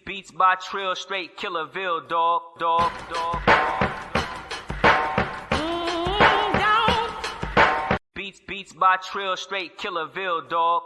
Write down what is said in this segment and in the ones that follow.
Beats by Trill, straight Killerville, dog. Beats by Trill, straight Killerville, dog.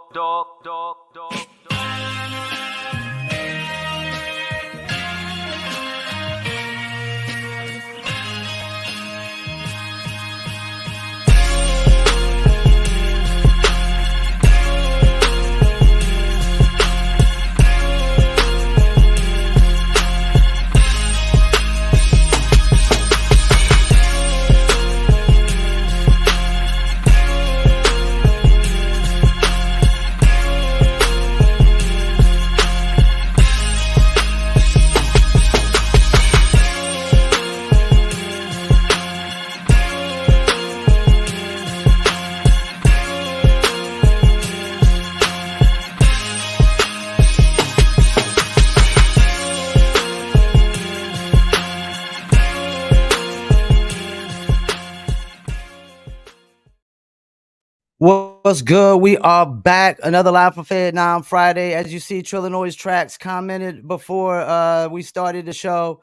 What's good? We are back. Another live for Fayettenam Friday. As you see, Trillanoyx Trax commented before we started the show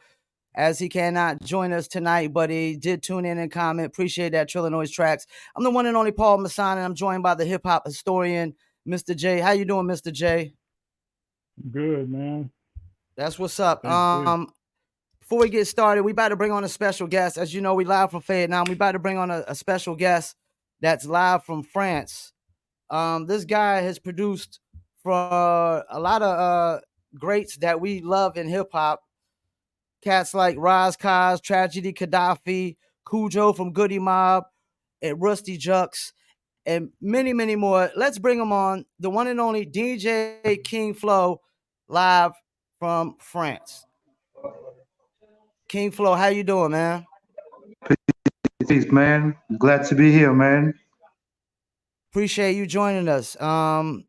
as he cannot join us tonight, but he did tune in and comment. Appreciate that, Trillanoyx Trax. I'm the one and only Paul Masson, and I'm joined by the hip-hop historian, Mr. J. How you doing, Mr. J? Good, man. That's what's up. Before we get started, we about to bring on a special guest. As you know, we live from Fayettenam. We about to bring on a special guest that's live from France. This guy has produced for a lot of greats that we love in hip hop. Cats like Raz Kaz, Tragedy Gaddafi, Cujo from Goody Mob, and Rusty Jux, and many, many more. Let's bring him on. The one and only DJ King Flow, live from France. King Flow, how you doing, man? Peace, man. Glad to be here, man. Appreciate you joining us. I'm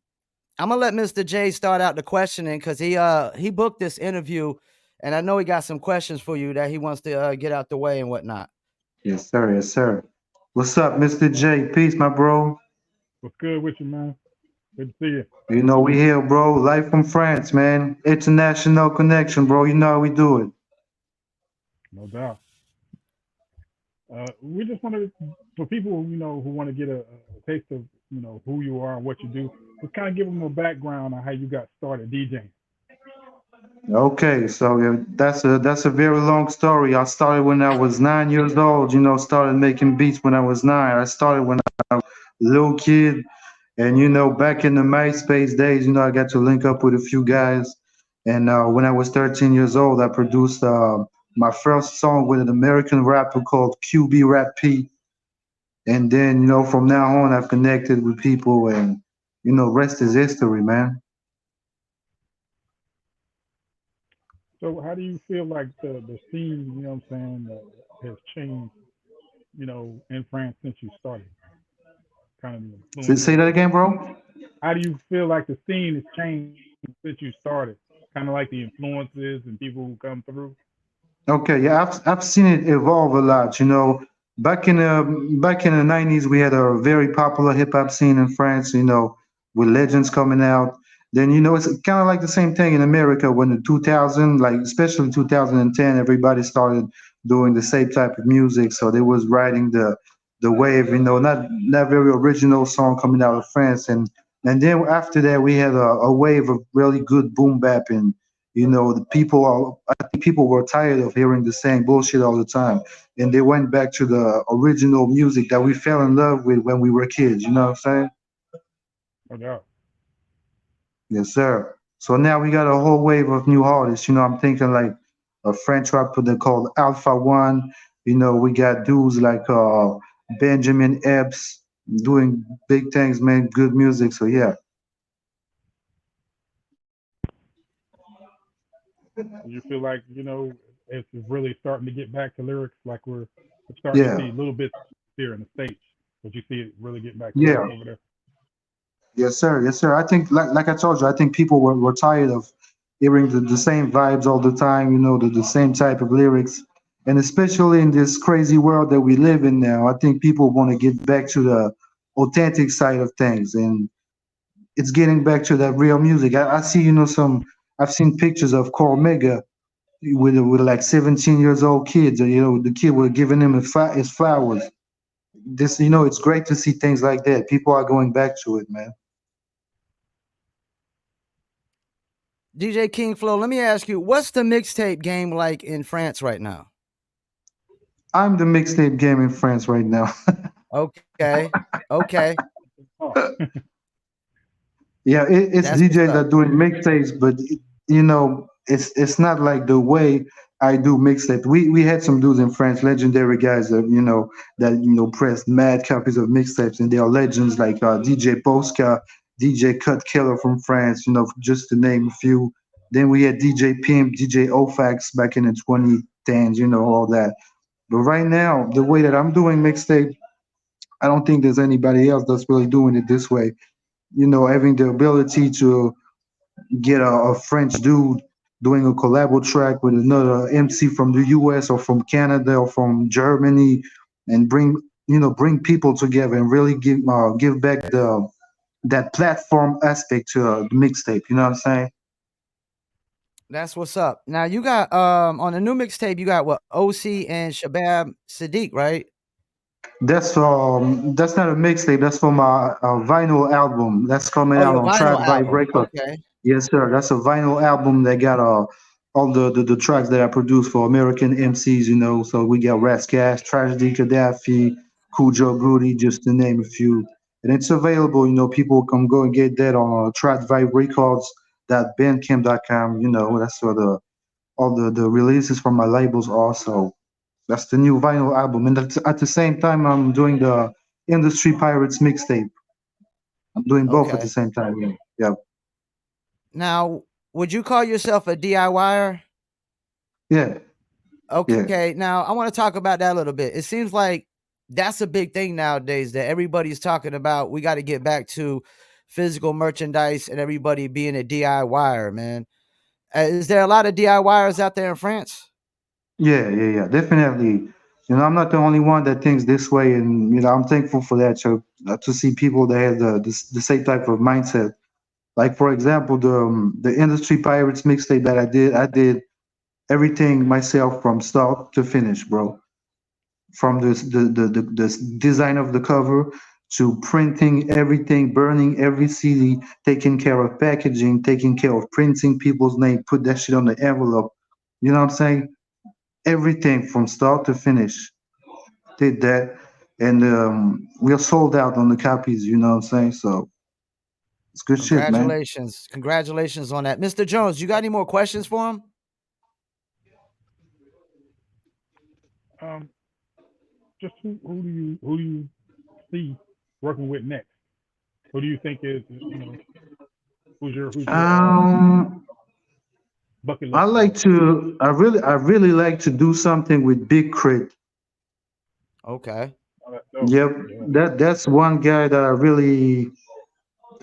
gonna let Mr. J start out the questioning because he booked this interview, and I know he got some questions for you that he wants to get out the way and whatnot. Yes, sir. Yes, sir. What's up, Mr. J? Peace, my bro. What's good with you, man? Good to see you. You know we here, bro. Live from France, man. International connection, bro. You know how we do it. No doubt. We just want to, for people, who want to get a taste of, who you are and what you do, just kind of give them a background on how you got started DJing. Okay, so that's a very long story. I started when I was 9 years old. Started making beats when I was 9. I started when I was a little kid, and back in the MySpace days, I got to link up with a few guys. And when I was 13 years old, I produced my first song with an American rapper called QB Rap P. And then, from now on, I've connected with people, and rest is history, man. So how do you feel like the scene, has changed, in France since you started? Kind of the influence. Say that again, bro? How do you feel like the scene has changed since you started? Kind of like the influences and people who come through? Okay, yeah, I've seen it evolve a lot. Back in the 90s, we had a very popular hip hop scene in France. With legends coming out. Then it's kind of like the same thing in America when the 2000, like especially 2010, everybody started doing the same type of music. So they was riding the wave. Not very original song coming out of France, and then after that we had a wave of really good boom bap, and I think people were tired of hearing the same bullshit all the time, and they went back to the original music that we fell in love with when we were kids. You know what I'm saying? No doubt. Yes, sir. So now we got a whole wave of new artists. I'm thinking like a French rapper they called Alpha One. We got dudes like Benjamin Epps doing big things, man. Good music. So yeah. You feel like, it's really starting to get back to lyrics, like we're starting to see a little bit here in the States, but you see it really getting back to lyrics over there. Yes, sir. Yes, sir. I think, like I told you, I think people were tired of hearing the same vibes all the time, the same type of lyrics. And especially in this crazy world that we live in now, I think people want to get back to the authentic side of things. And it's getting back to that real music. I see, I've seen pictures of Cormega with like 17 years old kids. The kid were giving him his flowers. This, it's great to see things like that. People are going back to it, man. DJ King Flow, let me ask you, what's the mixtape game like in France right now? I'm the mixtape game in France right now. Okay. Okay. Oh, Yeah, it's That's what's DJs up. that doing mixtapes, but it's not like the way I do mixtape. We had some dudes in France, legendary guys that pressed mad copies of mixtapes, and they are legends like DJ Posca, DJ Cut Killer from France, just to name a few. Then we had DJ Pimp, DJ Ofax back in the 2010s, all that. But right now, the way that I'm doing mixtape, I don't think there's anybody else that's really doing it this way. Having the ability to get a French dude doing a collabo track with another MC from the US or from Canada or from Germany, and bring people together and really give back that platform aspect to the mixtape. You know what I'm saying? That's what's up. Now you got on the new mixtape, you got what, OC and Shabab Sadiq, right? That's not a mixtape. That's from a vinyl album that's coming Oh, out your on vinyl Track Vibe album. Records. Okay. Yes, sir. That's a vinyl album that got all the tracks that I produced for American MCs. So we got Rascash, Tragedy, Gaddafi, Cujo Goody, just to name a few. And it's available. People can go and get that on Track Vibe Records. Bandcamp.com. That's where all the releases from my labels also. That's the new vinyl album. And at the same time, I'm doing the Industry Pirates mixtape. I'm doing both at the Okay. same time. Yeah. Yeah. Now, would you call yourself a DIYer? Yeah. Yeah. Okay. Now, I want to talk about that a little bit. It seems like that's a big thing nowadays that everybody's talking about. We got to get back to physical merchandise and everybody being a DIYer, man. Is there a lot of DIYers out there in France? Yeah, yeah, yeah, definitely. I'm not the only one that thinks this way, and I'm thankful for that. To see people that have the same type of mindset. Like for example, the Industry Pirates mixtape that I did everything myself from start to finish, bro. From the design of the cover to printing everything, burning every CD, taking care of packaging, taking care of printing people's name, put that shit on the envelope. You know what I'm saying? Everything from start to finish. Did that, and we're sold out on the copies. You know what I'm saying? So it's good shit, man. Congratulations. Congratulations on that. Mr. Jones, you got any more questions for him? um, just who do you see working with next? Who do you think is who's your Um, bucket I list like item? to. I really like to do something with Big Crit. Okay. Oh, that's dope. Yep, Yeah. that's one guy that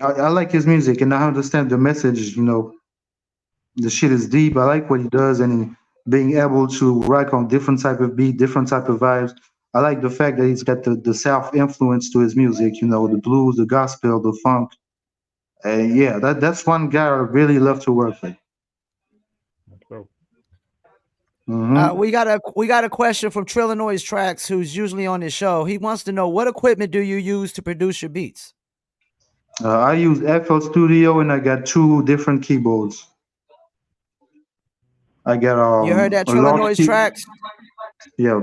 I like his music, and I understand the message. The shit is deep. I like what he does, and being able to rock on different type of beat, different type of vibes. I like the fact that he's got the South influence to his music. The blues, the gospel, the funk. Yeah, that's one guy I really love to work with. That's dope. Hmm. We got a question from Trillanoyx Trax, who's usually on this show. He wants to know, what equipment do you use to produce your beats? I use FL Studio, and I got two different keyboards. I got You heard that, a large Trillanoyx key. Trax? Yeah.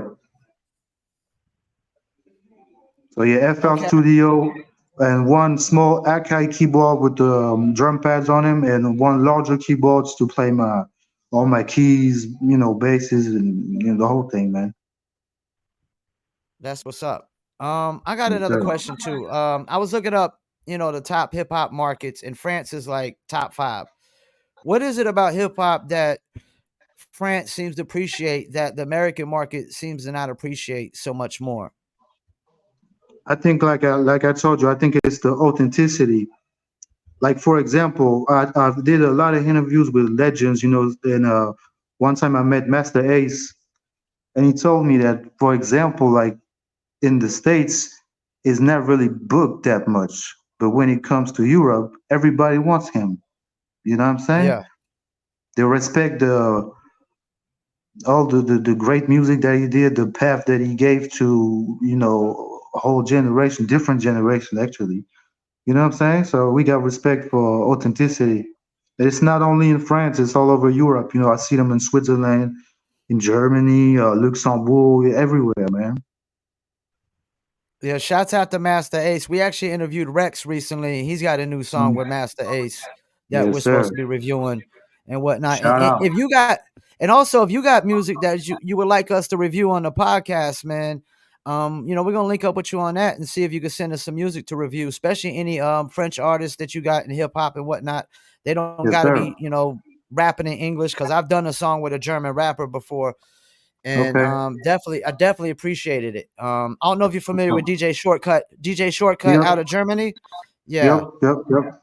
So yeah, FL Okay, Studio, and one small Akai keyboard with the drum pads on him, and one larger keyboards to play my all my keys, basses, and the whole thing, man. that's what's up. I got Yes, another sir. question too. I was looking up, the top hip hop markets, and France is like top 5. What is it about hip hop that France seems to appreciate that the American market seems to not appreciate so much more? I think like I told you, I think it's the authenticity. like for example, I did a lot of interviews with legends, you know, and one time I met Master Ace, and he told me that, for example, like in the States, is not really booked that much, but when it comes to Europe, everybody wants him. You know what I'm saying? Yeah. They respect the all the great music that he did, the path that he gave to, you know, a whole generation, different generation actually. You know what I'm saying? So we got respect for authenticity. It's not only in France, it's all over Europe. You know, I see them in Switzerland, in Germany, Luxembourg, everywhere, man. Yeah, shouts out to Master Ace. We actually interviewed Rex recently. He's got a new song Mm. with Master Ace that we're Yes, supposed sir. to be reviewing and whatnot. Shout And out. if you got, and also if you got music that you would like us to review on the podcast, man, you know, we're gonna link up with you on that and see if you can send us some music to review, especially any French artists that you got in hip hop and whatnot. They don't Yes, got to sir. be, you know, rapping in English because I've done a song with a German rapper before and Okay. I definitely appreciated it. I don't know if you're familiar with DJ Shortcut Yep. out of Germany. Yep. Yeah, Yep. Yep.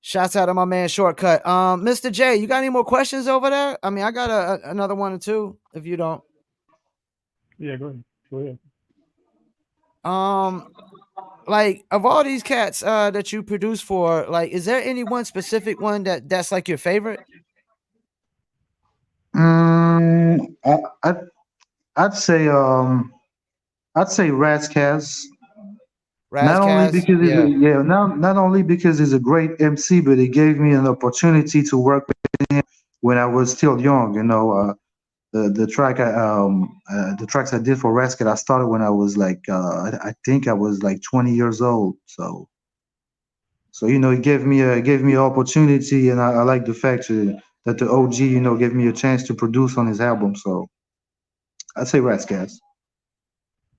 shouts out to my man Shortcut. Mr. J, you got any more questions over there? I mean, I got another one or two. If you don't, Yeah, go ahead. Go ahead. um, like of all these cats that you produce for, like, is there any one specific one that's like your favorite? Mm, I'd say I'd say Razzcast. Not only Razkaz, because yeah. not only because he's a great MC, but it gave me an opportunity to work when I was still young. You know, the tracks I did for Rascal, I started when I was like I think I was like 20 years old. So you know, it gave me an opportunity, and I like the fact that the OG, you know, gave me a chance to produce on his album. So I'd say Rascals.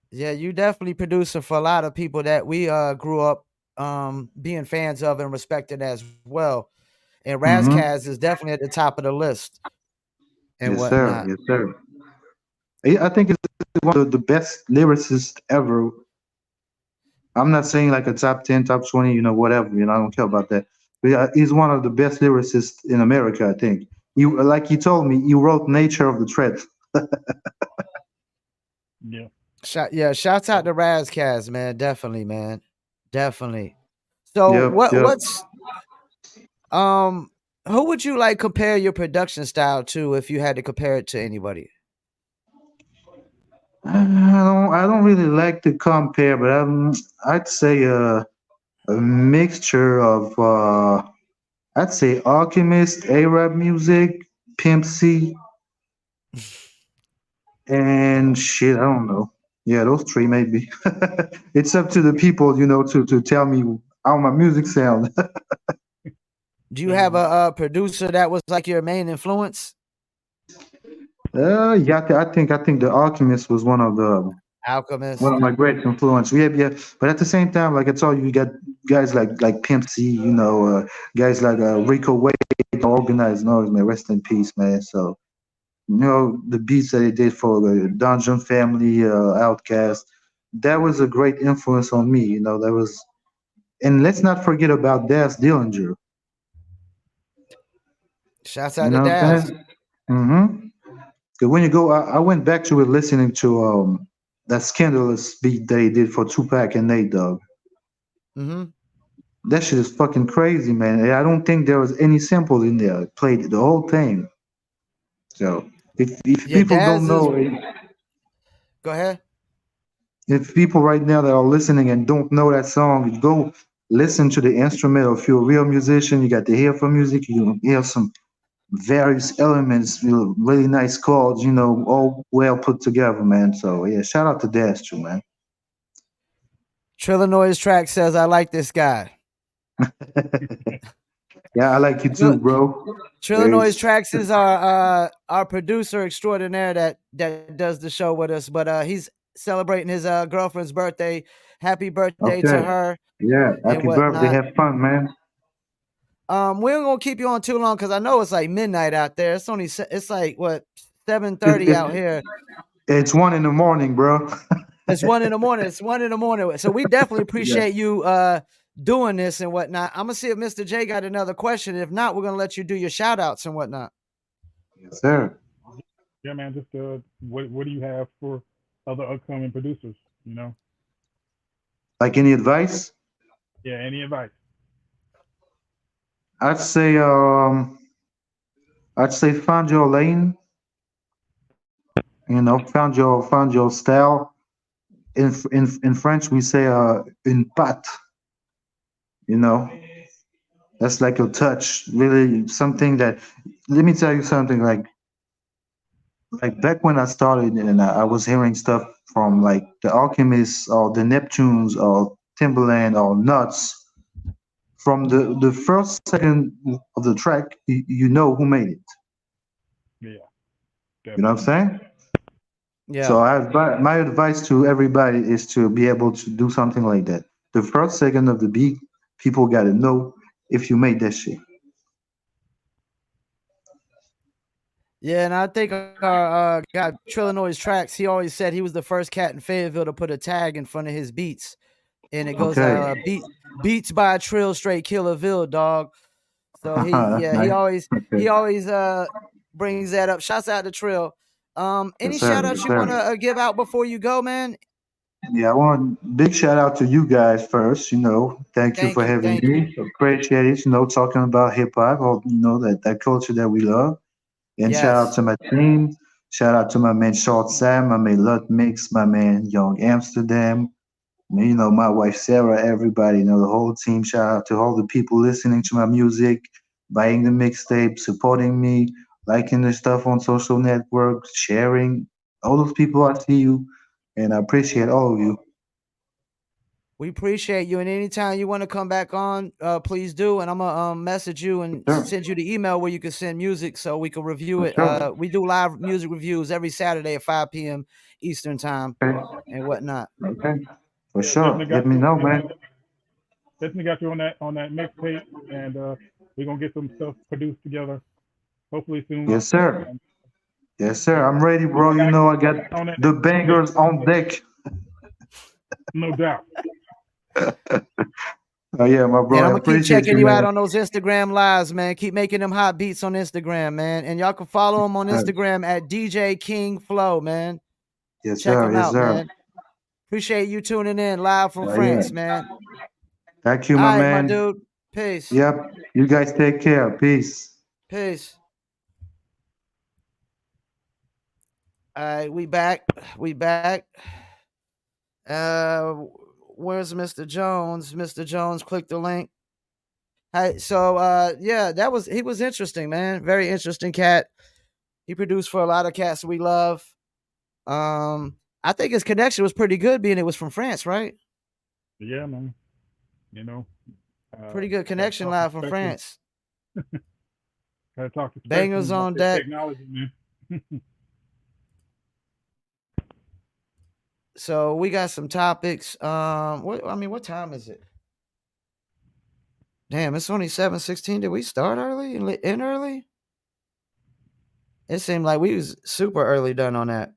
Yeah, you definitely producer for a lot of people that we grew up being fans of and respected as well. And Mm-hmm. Razkaz is definitely at the top of the list and Yes, sir. whatnot. Yes, sir. I think it's one of the best lyricists ever. I'm not saying like a top 10, top 20, you know, whatever. You know, I don't care about that. But yeah, he's one of the best lyricists in America, I think. You like you told me, you wrote Nature of the Threat. Yeah. Shouts out to Razkaz, man. Definitely, man. Definitely. So Yep, yep. what's um who would you like compare your production style to if you had to compare it to anybody? I don't really like to compare, but I'd say a mixture of I'd say Alchemist, Arab music, Pimp C, and shit. I don't know. Yeah, those three maybe. It's up to the people, you know, to tell me how my music sound. Do you Fair have enough. a producer that was like your main influence? Yeah, I think the Alchemist was one of Alchemist. my great influence. Yeah, yeah. But at the same time, like I told you, you got guys like Pimp C, you know, guys like Rico Wade, organized noise, man. Rest in peace, man. So you know the beats that he did for the Dungeon Family, Outcast, that was a great influence on me. You know, that was, and let's not forget about Daz Dillinger. Shouts You out to know what I'm Daz. saying? Mm-hmm. Because when you go, I went back to it listening to that scandalous beat they did for Tupac and Nate Dogg. Mm-hmm. That shit is fucking crazy, man. And I don't think there was any sample in there. It played the whole thing. So if Yeah, people don't Daz is. know, Go ahead. if people right now that are listening and don't know that song, you go listen to the instrumental. If you're a real musician, you got to hear for music. You hear some various elements, you know, really nice chords, you know, all well put together, man. So yeah, shout out to Dash too, man. Trillanoyx track says, I like this guy. Yeah, I like you too, bro. Trillanoyx It's Trax is our producer extraordinaire that does the show with us, but he's celebrating his girlfriend's birthday. Happy birthday to okay. her Yeah, and happy birthday. whatnot. Have fun, man. We ain't gonna keep you on too long because I know it's like midnight out there. It's like what It, 7:30 out it, here. it's 1 in the morning, bro. It's 1 in the morning. It's 1 in the morning. So we definitely Yeah. appreciate you doing this and whatnot. I'm gonna see if Mr. J got another question. If not, we're gonna let you do your shout outs and whatnot. Yes, sir. Yeah, man. Just what do you have for other upcoming producers? You know, Like any advice? yeah. Any advice? I'd say find your lane. You know, find your style. In French, we say une patte. You know, that's like your touch. Really, something that. Let me tell you something. Like back when I started, and I was hearing stuff from like the Alchemists or the Neptunes or Timberland or Nuts. From the first second of the track, you know who made it. Yeah, You know what I'm definitely. saying? So Yeah. my advice to everybody is to be able to do something like that. The first second of the beat, people got to know if you made that shit. Yeah, and I think our guy Trillanoyx Trax, he always said he was the first cat in Fayetteville to put a tag in front of his beats, and it goes Okay. beats by Trill Straight Killerville, dog. So That's nice. he Okay. always brings that up. Shouts out to Trill. Any Yes, sir. shout outs Yes, you want sir. to give out before you go, man? Yeah, I want big shout out to you guys first. You know, thank you for having Thank you. me. Appreciate it. You know, talking about hip hop or you know that culture that we love. And shout out Yes. to my team. Shout out to my man Short Sam, my man Lut Mix, my man Young Amsterdam, you know, my wife Sarah, everybody, you know, the whole team. Shout out to all the people listening to my music, buying the mixtape, supporting me, liking the stuff on social networks, sharing. All those people, I see you, and I appreciate all of you. We appreciate you, and anytime you want to come back on, please do. And I'm gonna message you and Sure, send you the email where you can send music so we can review for it. sure. We do live music reviews every Saturday at 5 p.m. Eastern time Okay, and whatnot. okay, for Yeah, sure. definitely Let got me you. know, man. Definitely got you on that mixtape, and we're gonna get some stuff produced together. Hopefully soon. Yes, sir. And Yes, sir. yeah, I'm ready, we bro. You gotta know, I got get on that the next mixtape. bangers on deck. No doubt. Oh yeah, my bro. And I I'm gonna keep appreciate you, checking you out man. on those Instagram lives, man. Keep making them hot beats on Instagram, man. And y'all can follow him on Uh, Instagram at DJ King Flow, man. yes, Check sir. him Yes, out, sir. man. Appreciate you tuning in live from Oh yeah. France, man. Thank you, All my right, my man. dude. Peace. Yep. You guys take care. Peace. Peace. All right, we back. We back. Uh, where's Mr. Jones? Mr. Jones, click the link. Hey, so yeah, he was interesting, man. Very interesting cat. He produced for a lot of cats we love. I think his connection was pretty good, being it was from France, right? Yeah, man. You know, Pretty good gotta connection talk to live from specialists. France. Gotta talk to Bangers specialists about on this deck. technology, man. So we got some topics. What time is it? Damn, it's only 7:16. Did we start early and end early? It seemed like we was super early done on that.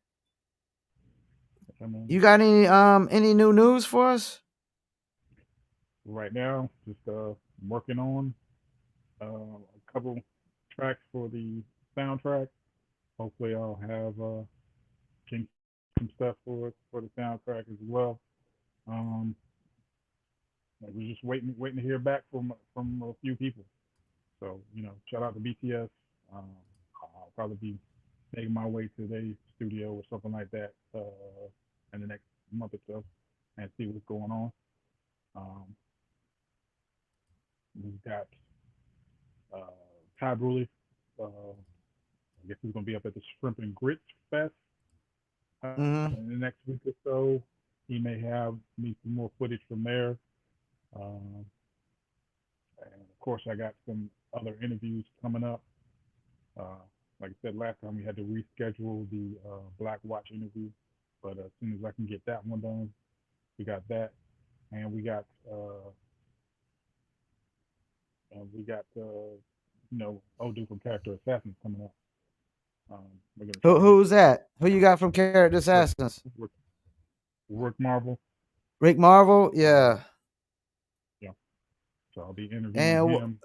I mean, You got any new news for us? right now, just working on a couple tracks for the soundtrack. Hopefully, I'll have some stuff for the soundtrack as well. Um, we're just waiting to hear back from a few people. So you know, shout out to BTS. Um, I'll probably be making my way to their studio or something like that in the next month or so and see what's going on. Um, we've got uh, Ty Bruley. I guess he's going to be up at the Shrimp and Grits Fest Mm-hmm. in the next week or so. He may have me some more footage from there. Um, and of course, I got some other interviews coming up. Uh, like I said last time, we had to reschedule the Black Watch interview, but as soon as I can get that one done, we got that, and we got you know, Odu from Character Assassins coming up. We're gonna try to get Who's that? Who you got from Character Rick, Assassins? Rick, Rick Marvel. Rick Marvel? Yeah. Yeah, So I'll be interviewing And him.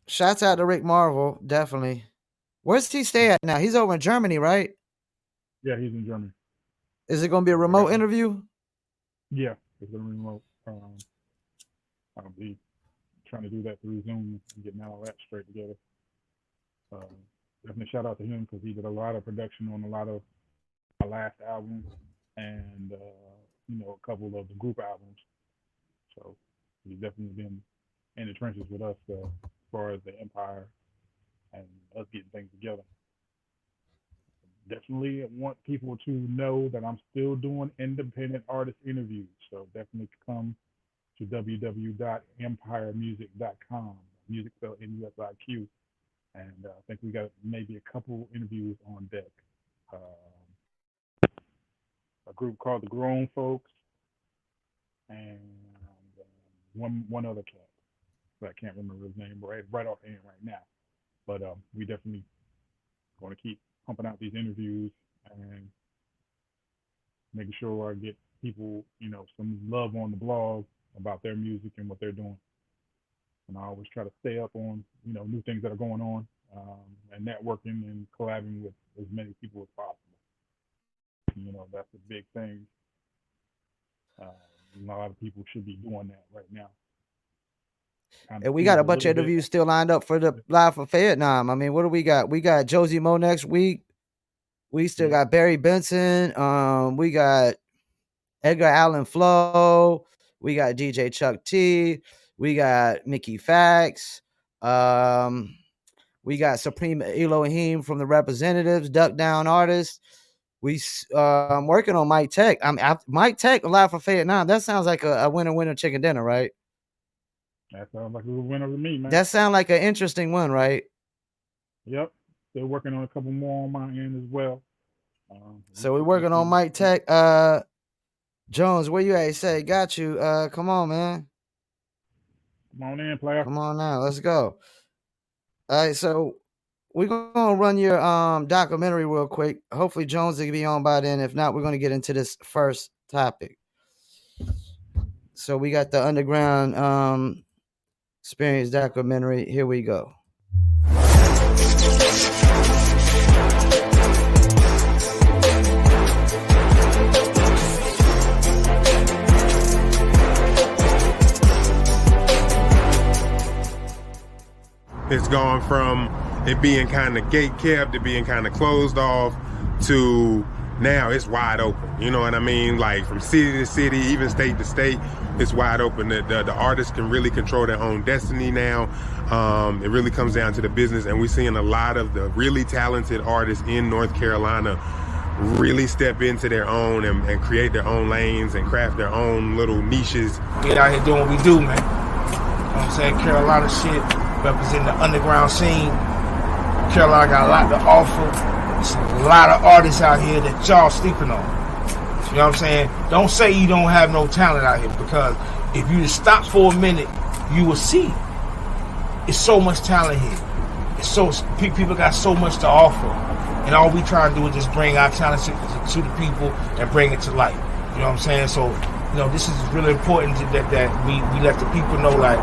shouts out to Rick Marvel, definitely. Where's he stay at now? He's over in Germany, right? Yeah, he's in Germany. Is it going to be a remote interview? Yeah, it's a remote. I'll be trying to do that through Zoom and getting all that straight together. Definitely shout out to him because he did a lot of production on a lot of my last album and a couple of the group albums. So he's definitely been in the trenches with us as far as the Empire and us getting things together. Definitely want people to know that I'm still doing independent artist interviews. So definitely come to www.empiremusic.com. Music spelled MUSIQ. And I think we got maybe a couple interviews on deck. A group called the Grown Folks, and one other cat. But I can't remember his name right offhand right now. But we definitely going to keep pumping out these interviews and making sure I get people, some love on the blog about their music and what they're doing. And I always try to stay up on, new things that are going on, and networking and collabing with as many people as possible. That's a big thing. A lot of people should be doing that right now. And we got a bunch of interviews still lined up for the live for Fayettenam. I mean, what do we got? We got Josie Mo next week. We still got Barry Benson. We got Edgar Allan Flo. We got DJ Chuck T. We got Mickey Fax. We got Supreme Elohim from the Representatives, Duck Down Artists. I'm working on Mike Tech. Mike Tech live for Fayettenam. That sounds like a winner chicken dinner, right? That sounds like a little winner to me, man. That sounds like an interesting one, right? Yep. Still working on a couple more on my end as well. So we're working on Mike Tech. Jones, where you at? Say, got you. Come on, man. Come on in, player. Come on now. Let's go. All right, so we're gonna run your documentary real quick. Hopefully Jones will be on by then. If not, we're gonna get into this first topic. So we got the Underground Experience documentary. Here we go. It's gone from it being kind of gate-kept to being kind of closed off to now it's wide open. You know what I mean? Like from city to city, even state to state, it's wide open. The artists can really control their own destiny now. It really comes down to the business, and we're seeing a lot of the really talented artists in North Carolina really step into their own and create their own lanes and craft their own little niches. Get out here doing what we do, man. You know what I'm saying? Carolina shit, representing the underground scene. Carolina got a lot to offer. There's a lot of artists out here that y'all sleeping on. You know what I'm saying? Don't say you don't have no talent out here, because if you just stop for a minute, you will see. It's so much talent here. It's so people got so much to offer, and all we try to do is just bring our talent to the people and bring it to light. You know what I'm saying? So, this is really important that we let the people know, like,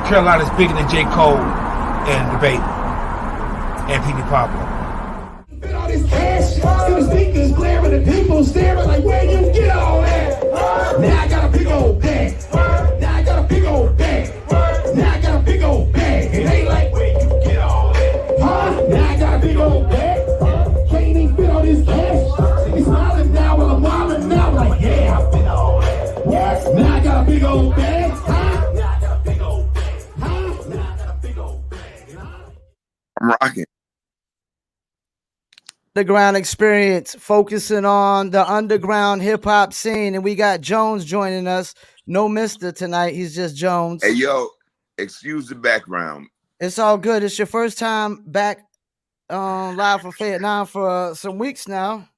Carolina's bigger than J. Cole and the Baby and P.D. Pablo. All this cash, see the speakers blaring, the people staring like, where you get all that? Now I got a big old bag. Now I got a big old bag. Now I got a big old bag. It ain't like, where you get all that? Now I got a big old bag. Can't even fit all this cash. See me smiling now while I'm wilding now. Like, yeah, I fit all that. Yes, now I got a big old bag. Now I got a big old bag. Now I got a big old bag. I'm rocking. Underground Experience, focusing on the underground hip hop scene, and we got Jones joining us. No Mister tonight, he's just Jones. Hey yo, excuse the background. It's all good. It's your first time back live for Fayettenam for some weeks now.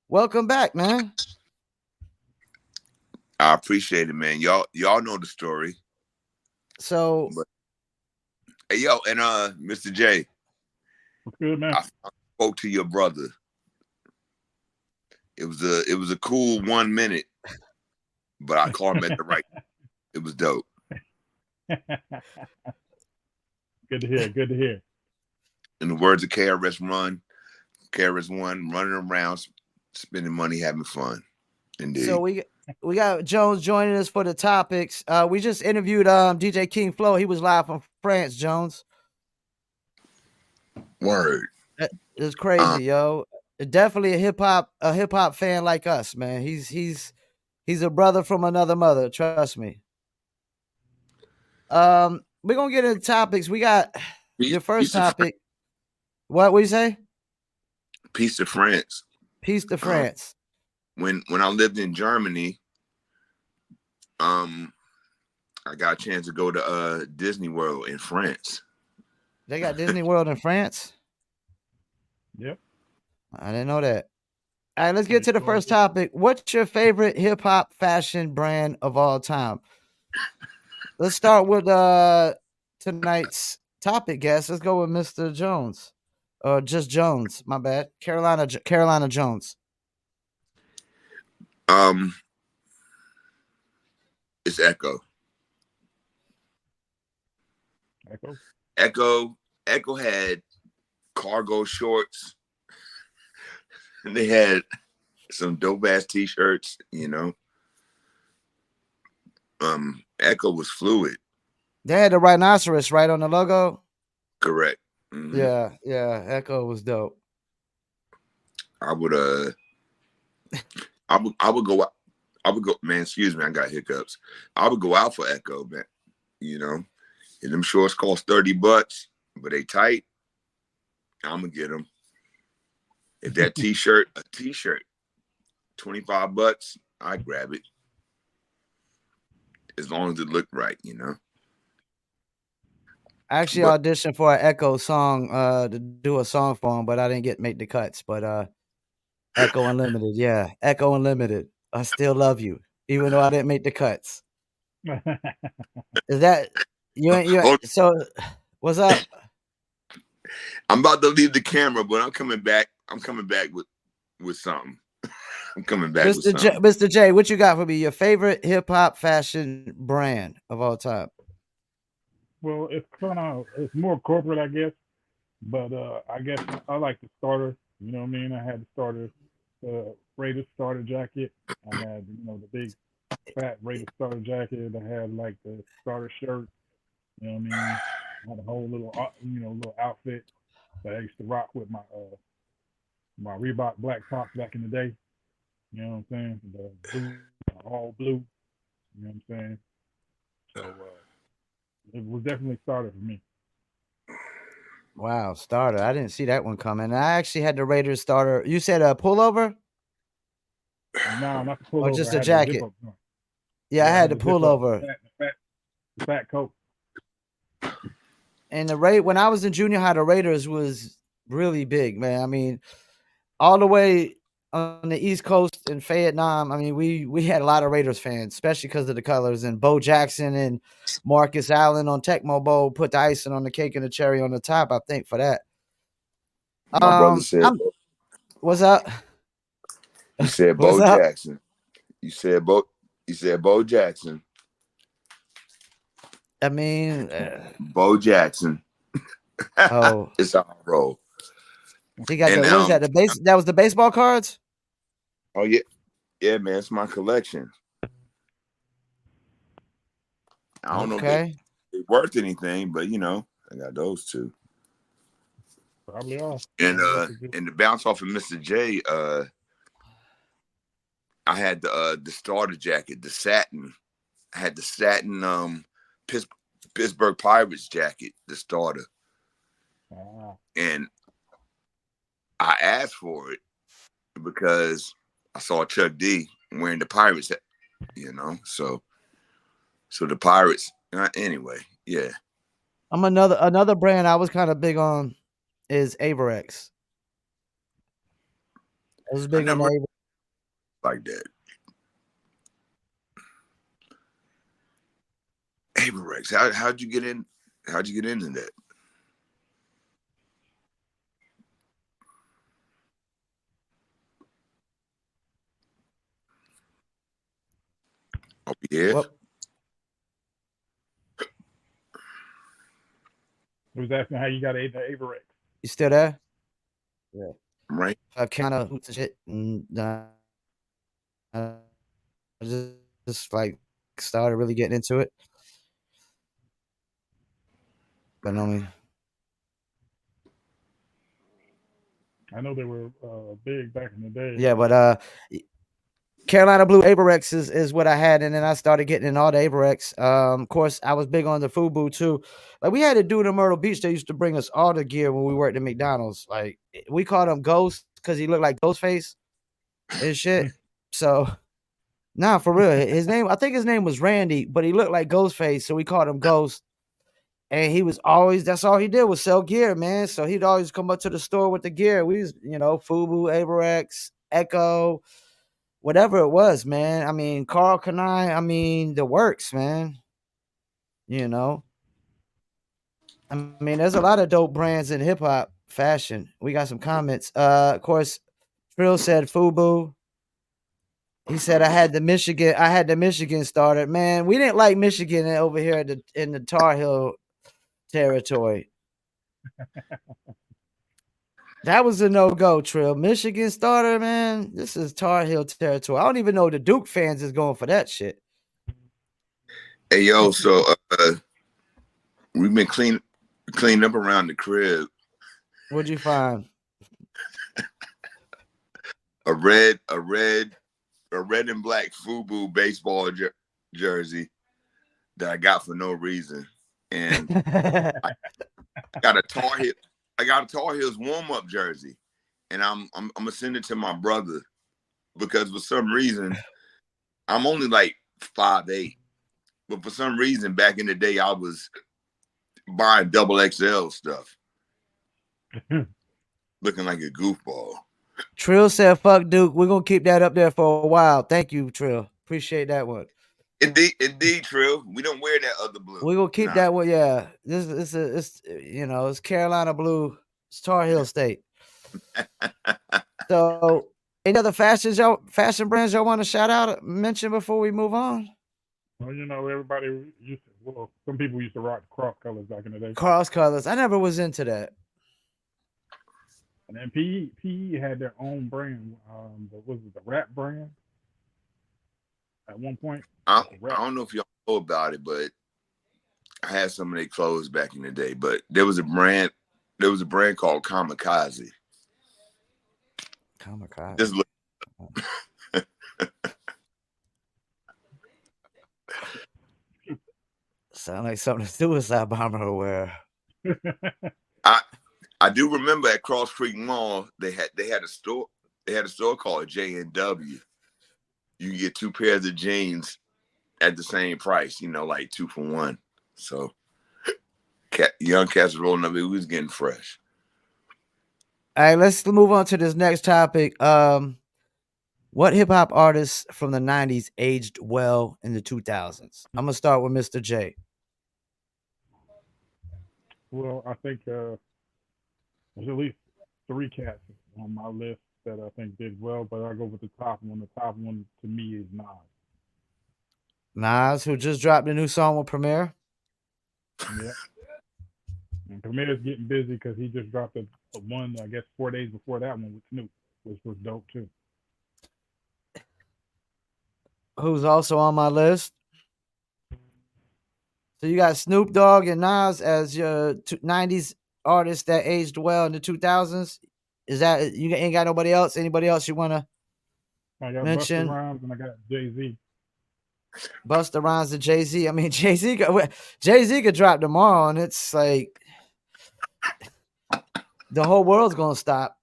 Welcome back, man. I appreciate it, man. Y'all know the story. So, hey yo, and Mr. J. What's good, man? I spoke to your brother. It was a cool 1 minute, but I called him at the right. It was dope. Good to hear. Good to hear. In the words of KRS-One, running around, spending money, having fun. Indeed. So we got Jones joining us for the topics. We just interviewed DJ King Flow. He was live from France, Jones. Word. It's crazy, yo. Definitely a hip hop fan like us, man. He's a brother from another mother, trust me. We're gonna get into topics. We got your first topic. What you say? Peace to France. Peace to France. When I lived in Germany, I got a chance to go to Disney World in France. They got Disney World in France? Yep. I didn't know that. All right, let's get to the first topic. What's your favorite hip hop fashion brand of all time? Let's start with tonight's topic guest. Let's go with Mr. Jones. Or just Jones, my bad. Carolina Jones. It's Echo. Echo had cargo shorts. And they had some dope ass t-shirts, you know. Echo was fluid. They had the rhinoceros right on the logo. Correct. Mm-hmm. Yeah. Echo was dope. I would go man, excuse me, I got hiccups. I would go out for Echo, man. You know, and them shorts cost $30, but they tight. I'm gonna get them. If that t-shirt, $25, I grab it. As long as it looked right, you know. I actually auditioned for an Echo song to do a song for him, but I didn't make the cuts. But Echo Unlimited, yeah, Echo Unlimited. I still love you, even though I didn't make the cuts. Is that you? So, what's up? I'm about to leave the camera, but I'm coming back. I'm coming back with something. I'm coming back with something. Mr. J, what you got for me? Your favorite hip hop fashion brand of all time? Well, it's more corporate, I guess. But I guess I like the starter. You know what I mean? I had the starter, Raiders starter jacket. I had the big fat Raiders starter jacket. I had like the starter shirt. You know what I mean? I had a whole little little outfit that I used to rock with my Reebok black tops back in the day. You know what I'm saying? The blue, all blue. You know what I'm saying? So it was definitely starter for me. Wow, starter. I didn't see that one coming. I actually had the Raiders starter. You said a pullover? No, not the pullover. Or just a jacket? Yeah, I had the pullover. The fat coat. And when I was in junior high, the Raiders was really big, man. I mean, all the way on the East Coast in Fayettenam, I mean, we had a lot of Raiders fans, especially because of the colors. And Bo Jackson and Marcus Allen on Tecmo Bowl put the icing on the cake and the cherry on the top, I think, for that. My brother said, what's up? You said Bo Jackson. You said Bo Jackson. I mean, Bo Jackson. Oh, it's our roll. He got what is that? That was the baseball cards? Oh yeah, man. It's my collection. I don't know if they're worth anything, but I got those two. Probably are. And to bounce off of Mr. J, I had the starter jacket, the satin. I had the satin Pittsburgh Pirates jacket, the starter. And I asked for it because I saw Chuck D wearing the Pirates, so the Pirates. Anyway, yeah. I'm another brand I was kind of big on is Averex. I was big on Averex. Like that. Averex. How'd you get in? How'd you get into that? Oh, yeah. He was asking how you got the Averex. You still there? Yeah. Right. I kind of shit and I just like started really getting into it. But I mean, I know they were big back in the day. yeah, but Carolina Blue Averex is what I had, and then I started getting in all the Averex. Of course, I was big on the Fubu too. Like we had a dude in Myrtle Beach that used to bring us all the gear when we worked at McDonald's. Like we called him Ghost because he looked like Ghostface and shit. So nah, for real, I think his name was Randy, but he looked like Ghostface, so we called him Ghost. And he was always, that's all he did was sell gear, man. So he'd always come up to the store with the gear. We was, Fubu, Averex, Echo, whatever it was, man. I mean, Carl Kanai, I mean, the works, man. You know, I mean, there's a lot of dope brands in hip hop fashion. We got some comments. Of course, Trill said Fubu. He said I had the Michigan started. Man, we didn't like Michigan over here in the Tar Heel territory. That was a no-go, Trill. Michigan starter, man. This is Tar Heel territory. I don't even know the Duke fans is going for that shit. Hey yo, so we've been cleaning up around the crib. What'd you find? A red and black Fubu baseball jersey that I got for no reason, and I got a Tar Heels warm-up jersey, and I'm gonna send it to my brother because for some reason I'm only like 5'8", but for some reason back in the day I was buying double XL stuff, looking like a goofball. Trill said, "Fuck Duke. We're gonna keep that up there for a while." Thank you, Trill. Appreciate that one. Indeed, Trill. We don't wear that other blue. We're gonna keep that one. Yeah, it's Carolina Blue. It's Tar Heel State. So, any other fashion brands y'all want to shout out, mention before we move on? Well, everybody some people used to rock cross colors back in the day. Cross colors. I never was into that. And then PE had their own brand. What was it, the rap brand? At one point. I don't know if y'all know about it, but I had some of their clothes back in the day. But there was a brand called Kamikaze. Kamikaze. Just look. Sound like something a suicide bomber would wear. I do remember at Cross Creek Mall they had a store. They had a store called J&W. You get 2 pairs of jeans at the same price, like 2 for 1. So young cats rolling up, we was getting fresh. All right, let's move on to this next topic. What hip hop artists from the 90s aged well in the 2000s? I'm gonna start with Mr. J. Well, I think there's at least 3 cats on my list that I think did well, but I'll go with the top one. The top one to me is Nas. Nas, who just dropped a new song with Premier. Yeah. And Premier's getting busy because he just dropped a one, I guess, 4 days before that one with Snoop, which was dope too. Who's also on my list. So you got Snoop Dogg and Nas as your 90s artists that aged well in the 2000s. Is that, you ain't got nobody else? Anybody else you want to mention? Busta Rhymes and I got Jay-Z. Busta Rhymes and Jay-Z. I mean, Jay-Z could drop tomorrow, and it's like the whole world's gonna stop.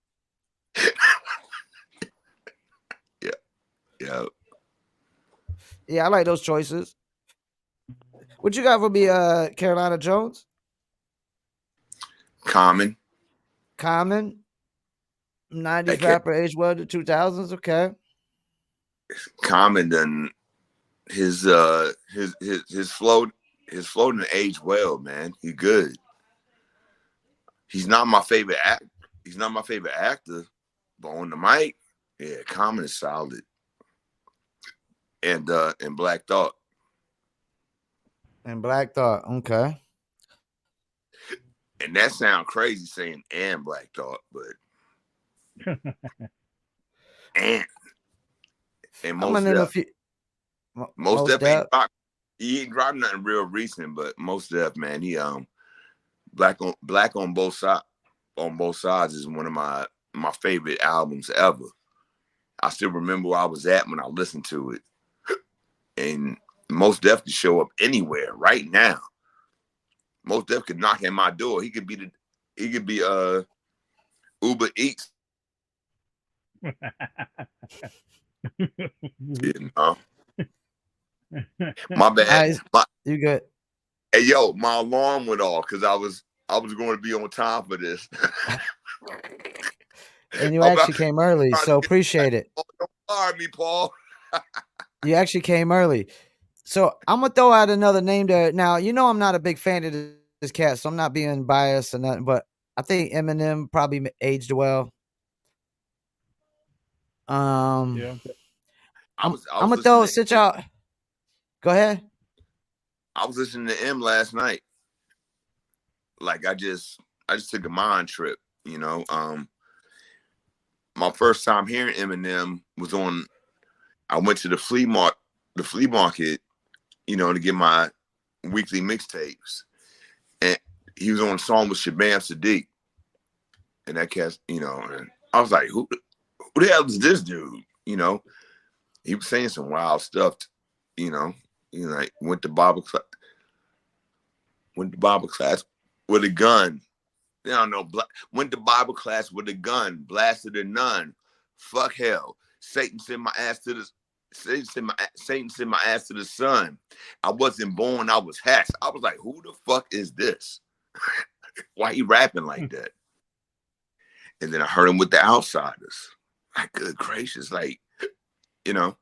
Yeah, I like those choices. What you got for me, Carolina Jones? Common. 90s rapper, aged well to 2000s. Okay. Common done his flow done aged well, man. He good. He's not my favorite actor. He's not my favorite actor, but on the mic, yeah, Common is solid. And Black Thought. And Black Thought, okay. And that sound crazy saying and Black Thought, but and I'm Most gonna name a Def. few. Most Def Def. he ain't dropped nothing real recent, but Most Def, man, he Black on both sides is one of my favorite albums ever. I still remember where I was at when I listened to it. And Most Def could show up anywhere right now. Most Def could knock at my door. He could be Uber Eats. You know? My bad. You good? Hey yo, my alarm went off because I was going to be on time for this. And you actually came early, so appreciate it. Don't fire me, Paul. You actually came early. So I'm gonna throw out another name there. Now, you know I'm not a big fan of this cat, so I'm not being biased or nothing, but I think Eminem probably aged well. Yeah. I'm gonna throw sit out. Go ahead. I was listening to M last night. Like I just took a mind trip, you know. My first time hearing Eminem was I went to the flea market, you know, to get my weekly mixtapes. And he was on a song with Shabam Sadiq. And that cat, you know, and I was like, who the hell is this dude? You know, he was saying some wild stuff, you know, like went to Bible class with a gun. I don't know, went to Bible class with a gun, blasted a nun. Fuck hell. Satan sent my ass to the sun. I wasn't born, I was hatched. I was like, who the fuck is this? Why he rapping like that? And then I heard him with the Outsiders. Like, good gracious, like, you know,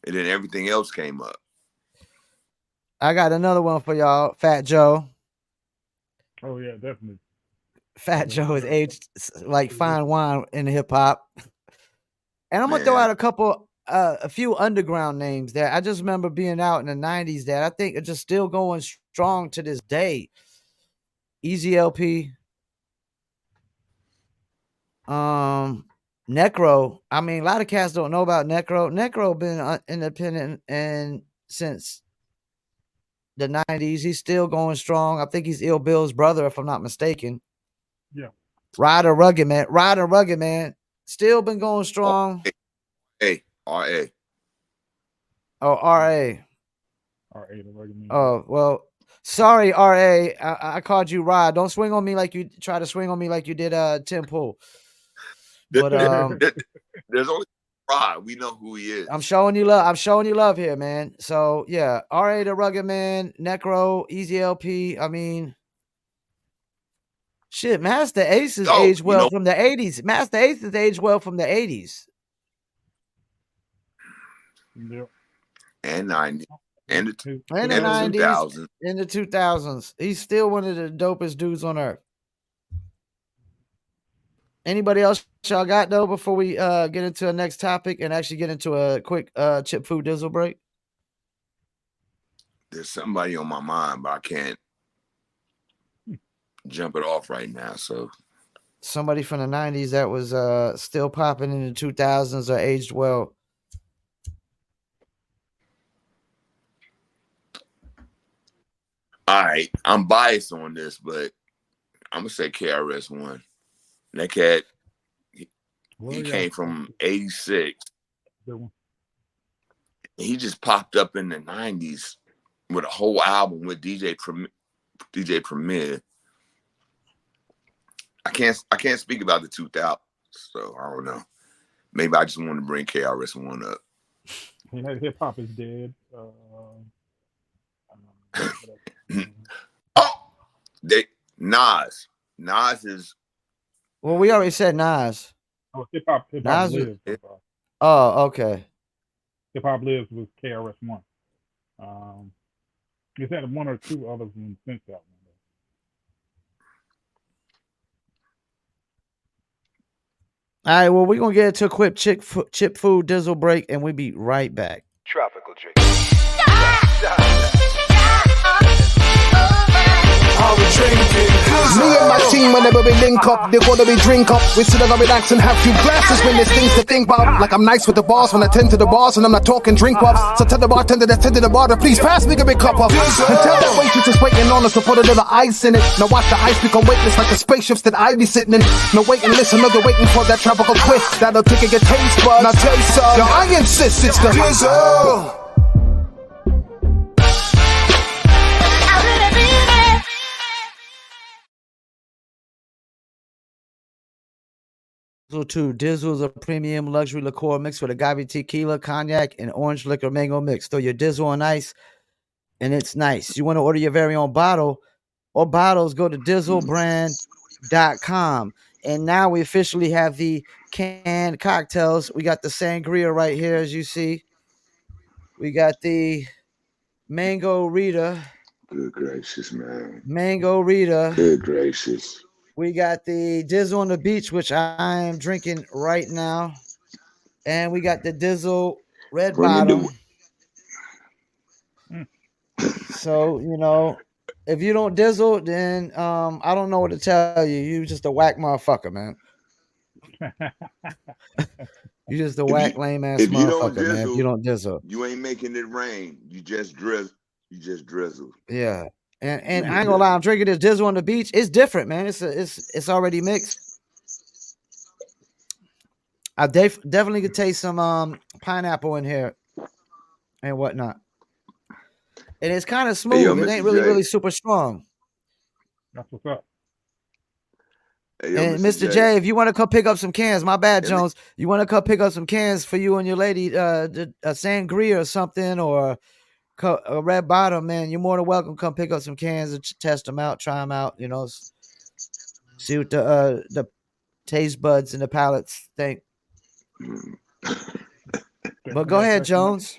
and then everything else came up. I got another one for y'all, Fat Joe. Oh yeah, definitely. Fat Joe is aged like fine wine in hip hop. And I'm gonna throw out a few underground names there. I just remember being out in the 90s that I think are just still going strong to this day. Easy LP. Necro. I mean, a lot of cats don't know about Necro. Necro been independent and since the 90s. He's still going strong. I think he's Ill Bill's brother, if I'm not mistaken. Yeah. Ryder Rugged Man. Still been going strong. R.A. Oh, R.A. R.A. the Rugged Man. Oh, well, sorry, R.A. I called you Rod. Don't swing on me like you try to swing on me like you did Tim Pool. But there's only Rod. We know who he is. I'm showing you love here, man. So yeah, R.A. the Rugged Man, Necro, Easy LP. I mean, shit, Master Aces aged well from the 80s. Master Aces aged well from the 80s. Yep. And 90s. And the 2000s. In the 2000s. He's still one of the dopest dudes on earth. Anybody else y'all got though before we get into the next topic and actually get into a quick chip food dizzle break? There's somebody on my mind, but I can't jump it off right now. So somebody from the 90s that was still popping in the 2000s or aged well. All right, I'm biased on this, but I'm gonna say KRS-One. That cat, he came from 86. He just popped up in the 90s with a whole album with DJ Premier. I can't speak about the 2000s, so I don't know. Maybe I just want to bring KRS-One up. Hip hop is dead. Nas is. Well, we already said Nas. Oh, hip hop Nas lives. Oh, okay. Hip hop lives with KRS-One. He's had one or two others since that one. All right, well, we're going to get into a quick chip food dizzle break, and we'll be right back. Tropical drink. All we drinking, me and whenever we link up, they gonna be drink up. We still gonna relax and have few glasses when there's things to think about. Like I'm nice with the boss when I tend to the bars and I'm not talking drink ups. So tell the bartender that's tending the bar to please pass me a big cup up. And tell that waitress just waiting on us to put a little ice in it. Now watch the ice become weightless like the spaceships that I be sitting in. Now wait and listen, they're waiting for that tropical twist that'll tickle your taste buds. Now taste some. Yo, I insist it's the drizzle. Dizzle 2. Dizzle is a premium luxury liqueur mixed with agave tequila, cognac, and orange liquor mango mix. Throw your Dizzle on ice, and it's nice. You want to order your very own bottle or bottles, go to dizzlebrand.com. And now we officially have the canned cocktails. We got the sangria right here, as you see. We got the Mango Rita. Good gracious, man. Mango Rita. Good gracious. We got the Dizzle on the Beach, which I am drinking right now. And we got the Dizzle Red Bottom. So, you know, if you don't Dizzle, then I don't know what to tell you. You just a whack motherfucker, man. You just a whack, lame ass motherfucker, man. If you don't Dizzle, you ain't making it rain. You just drizzle. Yeah. And I ain't gonna lie, I'm drinking this Dizzle on the Beach. It's different, man. It's already mixed. I definitely could taste some pineapple in here and whatnot. And it's kind of smooth. Hey, yo, it ain't really super strong. That's what's up. Hey, yo, And Mr. J, if you want to come pick up some cans, my bad, Jones. You want to come pick up some cans for you and your lady, a sangria or something, or a red bottom, man, you're more than welcome. Come pick up some cans and test them out, try them out. You know, see what the taste buds and the palates think. But go ahead, Jones.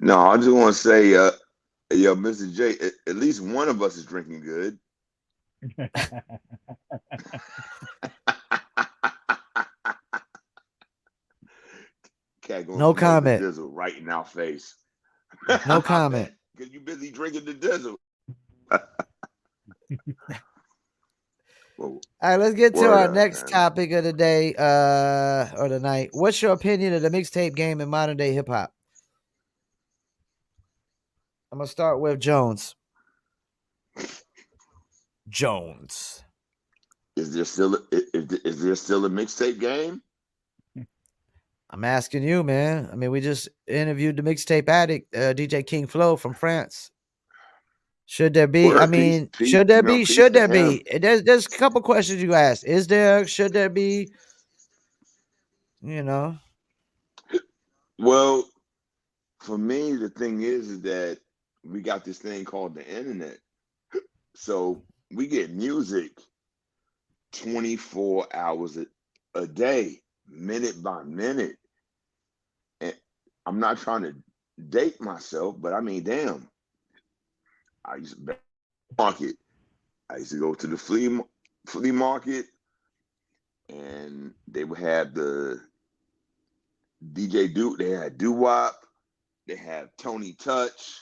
No, I just want to say, yo, Mr. J, at least one of us is drinking good. No comment. Dizzle right in our face. No comment. Because you busy drinking the Dizzle. All right, let's get to our next topic of the day or the night. What's your opinion of the mixtape game in modern day hip hop? I'm gonna start with Jones. Jones. Is there still a mixtape game? I'm asking you, man. I mean, we just interviewed the Mixtape Addict, DJ King Flo from France. Should there be? Word, I mean, peace, should there be? Should there him. be? There's a couple questions you asked. Is there? Should there be? You know. Well, for me, the thing is that we got this thing called the internet. So we get music 24 hours a day, minute by minute. And I'm not trying to date myself, but I mean, damn. I used to market. I used to go to the flea market, and they would have the DJ They had doo-wop. They have Tony Touch.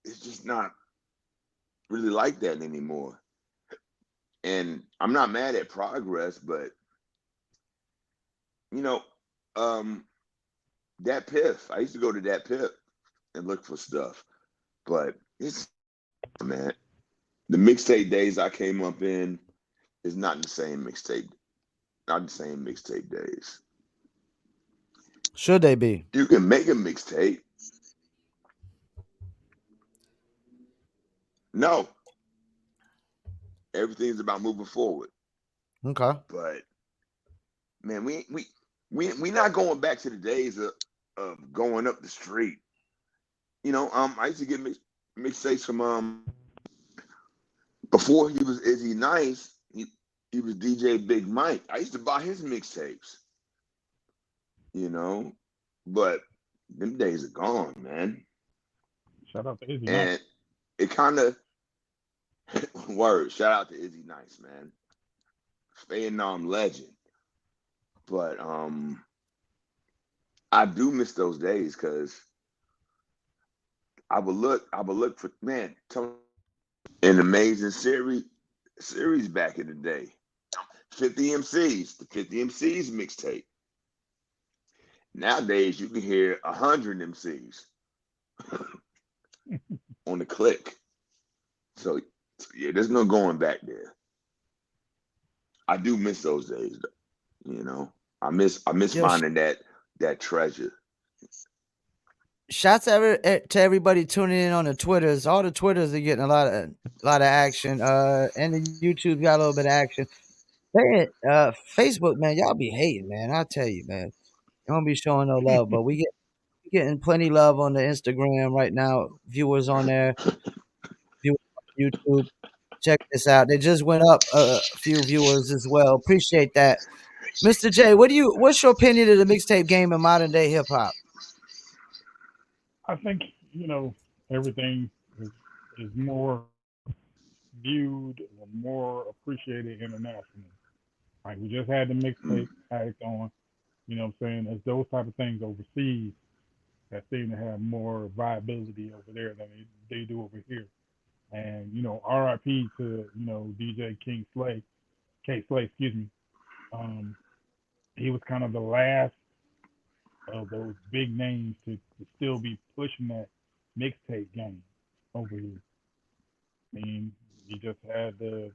It's just not really like that anymore. And I'm not mad at progress, but you know, that Piff. I used to go to that Piff and look for stuff. But it's, man, the mixtape days I came up in is not the same mixtape days. Should they be? You can make a mixtape. No. Everything's about moving forward. Okay. But man, we not going back to the days of going up the street. You know, I used to get mixtapes from before he was Izzy Nice, he was DJ Big Mike. I used to buy his mixtapes. You know, but them days are gone, man. Shout out to Izzy and Nice. It kind of word. Shout out to Izzy Nice, man. Fayettenam legend. But I do miss those days because I would look for, man, An amazing series back in the day. 50 MCs, the 50 MCs mixtape. Nowadays, you can hear 100 MCs on the click. So yeah, there's no going back there. I do miss those days, though. You know, I miss Yo, finding that treasure. shouts to everybody tuning in on the Twitters. All the Twitters are getting a lot of action. And the YouTube got a little bit of action. Facebook, man, y'all be hating, man. I tell you, man, you don't be showing no love, but we getting plenty love on the Instagram right now. Viewers on there, viewers on YouTube. Check this out. They just went up a few viewers as well. Appreciate that, Mr. J. What's your opinion of the mixtape game in modern day hip hop? I think everything is more viewed or more appreciated internationally. Like we just had the Mixtape Addict on. You know what I'm saying? As those type of things overseas that seem to have more viability over there than they do over here. And RIP to DJ King Slay, K Slay, excuse me. Um, he was kind of the last of those big names to still be pushing that mixtape game over here. I mean, you just had the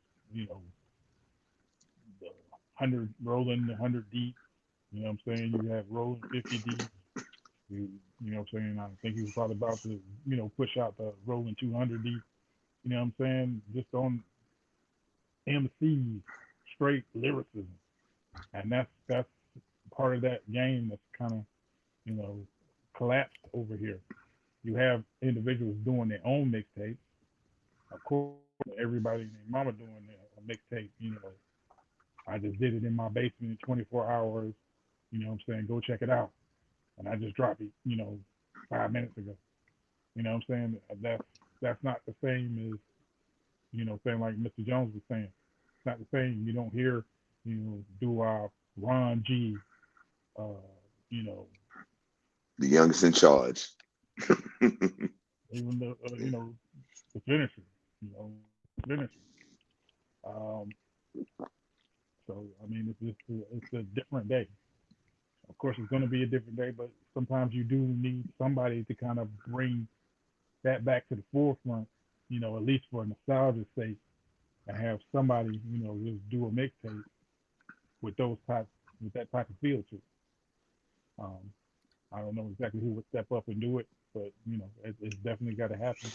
100 rolling, the 100 deep. You know what I'm saying? You have rolling 50 deep. You know what I'm saying? I think he was probably about to push out the rolling 200 deep. You know what I'm saying? Just on MCs, straight lyricism, and that's part of that game that's kind of collapsed over here. You have individuals doing their own mixtapes. Of course, everybody and their mama doing a mixtape. I just did it in my basement in 24 hours. You know what I'm saying? Go check it out. And I just dropped it, 5 minutes ago. You know what I'm saying? That's not the same as, saying like Mr. Jones was saying. It's not the same. You don't hear, do Ron G, you know, The youngest in charge. even the finisher, finisher. Um, so I mean, it's a different day. Of course, it's going to be a different day, but sometimes you do need somebody to kind of bring that back to the forefront, at least for nostalgia's sake, and have somebody, just do a mixtape with that type of feel to it. I don't know exactly who would step up and do it, but it's definitely got to happen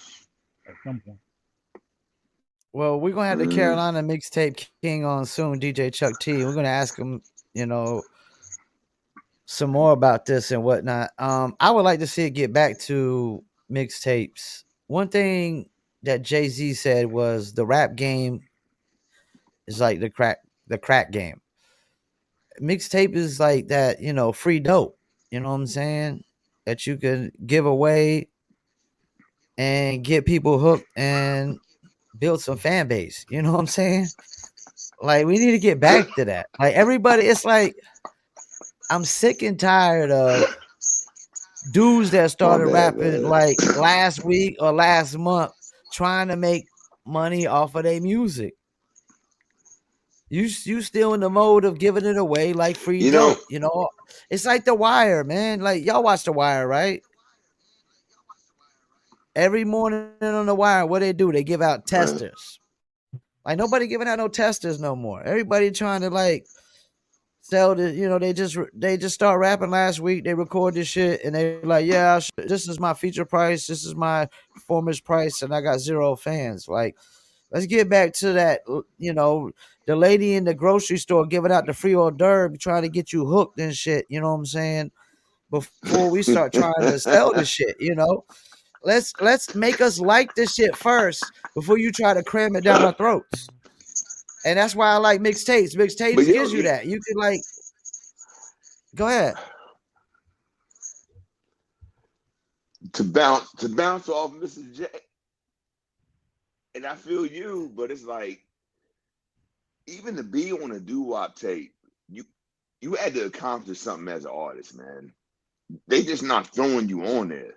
at some point. Well, we're gonna have the Carolina mixtape king on soon, DJ Chuck T. We're gonna ask him, some more about this and whatnot. I would like to see it get back to mixtapes. One thing that Jay-Z said was the rap game is like the crack game. Mixtape is like that, free dope. You know what I'm saying? That you can give away and get people hooked and build some fan base. You know what I'm saying? Like we need to get back to that. Like everybody, it's like I'm sick and tired of dudes that started rapping like last week or last month trying to make money off of their music. You still in the mode of giving it away like free dope, It's like The Wire, man. Like y'all watch The Wire, right? Every morning on The Wire, what they do? They give out testers. Like nobody giving out no testers no more. Everybody trying to like sell the, they just start rapping last week. They record this shit and they like, yeah, this is my feature price, this is my performance price, and I got 0 fans. Like, let's get back to that. The lady in the grocery store giving out the free hors d'oeuvre, trying to get you hooked and shit. You know what I'm saying? Before we start trying to sell this shit, let's make us like this shit first before you try to cram it down our throats. And that's why I like mixtapes. Mixtapes gives you that. You can like, go ahead. To bounce off Mr. J. And I feel you, but it's like, even to be on a doo-wop tape, you had to accomplish something as an artist, man. They just not throwing you on there.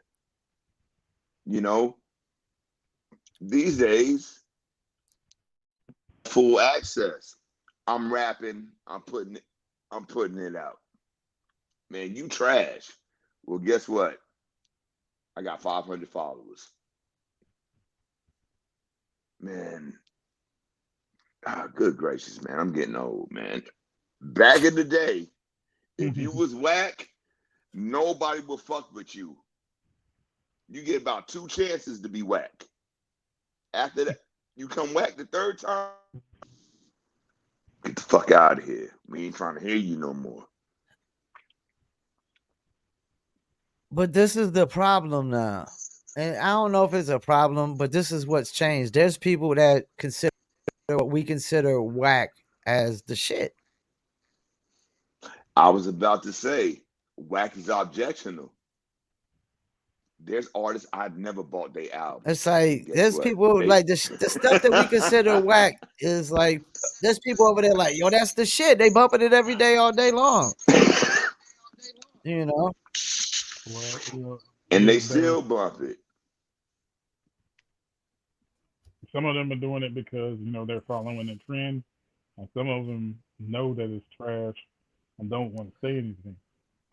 These days, full access. I'm rapping. I'm putting it out. Man, you trash. Well, guess what? I got 500 followers. Man, good gracious, man. I'm getting old, man. Back in the day, if you was whack, nobody would fuck with you. You get about 2 chances to be whack. After that, you come whack the 3rd time, get the fuck out of here. We ain't trying to hear you no more. But this is the problem now. And I don't know if it's a problem, but this is what's changed. There's people that consider what we consider whack as the shit. I was about to say, whack is objectionable. There's artists I've never bought their album. It's like Guess there's what? people like the stuff that we consider whack is like there's people over there like, yo, that's the shit. They bumping it every day, all day long. You know? Well, And they still bump it. Some of them are doing it because they're following the trend, and some of them know that it's trash and don't want to say anything.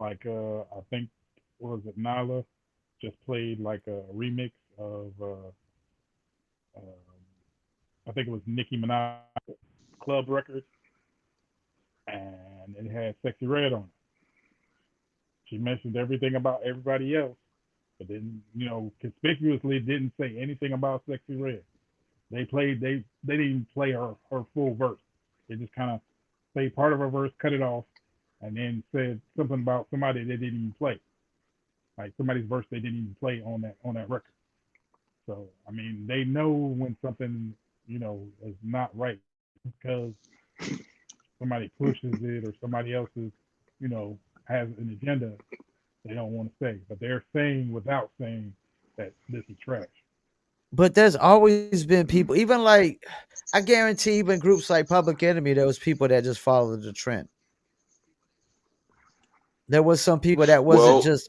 Like I think, what was it, Nyla just played like a remix of I think it was Nicki Minaj Club Records, and it had Sexy Red on it. She mentioned everything about everybody else, but then conspicuously didn't say anything about Sexy Red. They didn't even play her full verse. They just kind of played part of her verse, cut it off, and then said something about somebody they didn't even play, like somebody's verse they didn't even play on that record. So I mean, they know when something is not right because somebody pushes it or somebody else is has an agenda they don't want to say, but they're saying without saying that this is trash. But there's always been people, even like I guarantee even groups like Public Enemy, there was people that just followed the trend. There was some people that wasn't just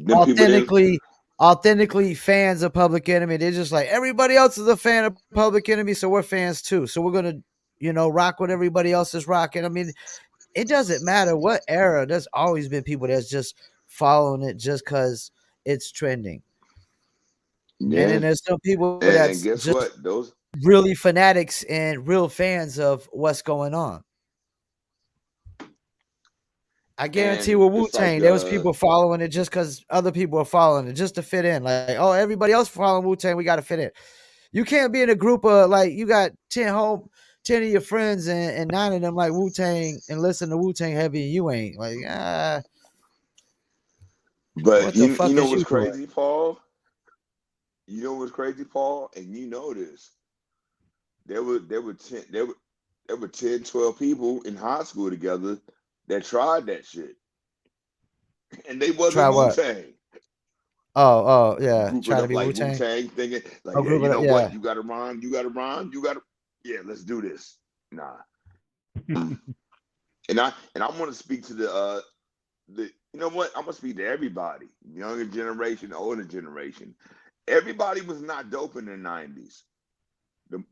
authentically fans of Public Enemy. They're just like, everybody else is a fan of Public Enemy, so we're fans too. So we're gonna, rock what everybody else is rocking. I mean, it doesn't matter what era. There's always been people that's just following it just because it's trending. Yeah. And then there's some people and that's guess just what? Those really fanatics and real fans of what's going on. I guarantee with Wu-Tang, there was people following it just because other people are following it, just to fit in. Like, oh, everybody else following Wu-Tang, we got to fit in. You can't be in a group of, like, you got 10 of your friends and 9 of them like Wu-Tang and listen to Wu-Tang heavy and you ain't. Like, But what the fuck you know is what's you crazy, doing? Paul? You know what's crazy, Paul? And you know this. There were 10, 12 people in high school together that tried that shit. And they wasn't Wu-Tang. Oh, yeah. Group Try it to up be like Wu-Tang. Wu-Tang, thinking like, group it up, what? You got to rhyme. Yeah, let's do this. Nah. And I want to speak to the you know what? I'm gonna speak to everybody, younger generation, older generation. Everybody was not dope in the 90s.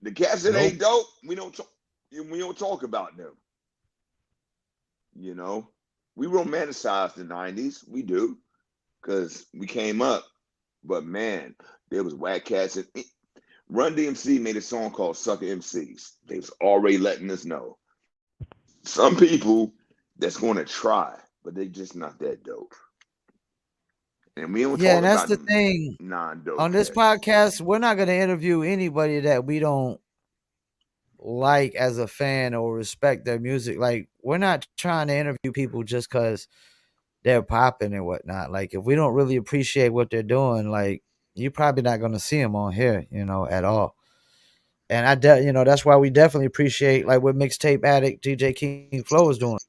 The cats that ain't dope, we don't talk about them. We romanticize the 90s. We do, because we came up. But man, there was whack cats. Run DMC made a song called Sucker MCs. They was already letting us know. Some people that's going to try, but they just not that dope. And we don't talk and that's about the thing. Non-dope On this cats. podcast, we're not going to interview anybody that we don't like as a fan or respect their music. Like, we're not trying to interview people just because they're popping and whatnot. Like, if we don't really appreciate what they're doing, like, you're probably not going to see them on here, at all. And that's why we definitely appreciate like what Mixtape Addict DJ King Flow is doing.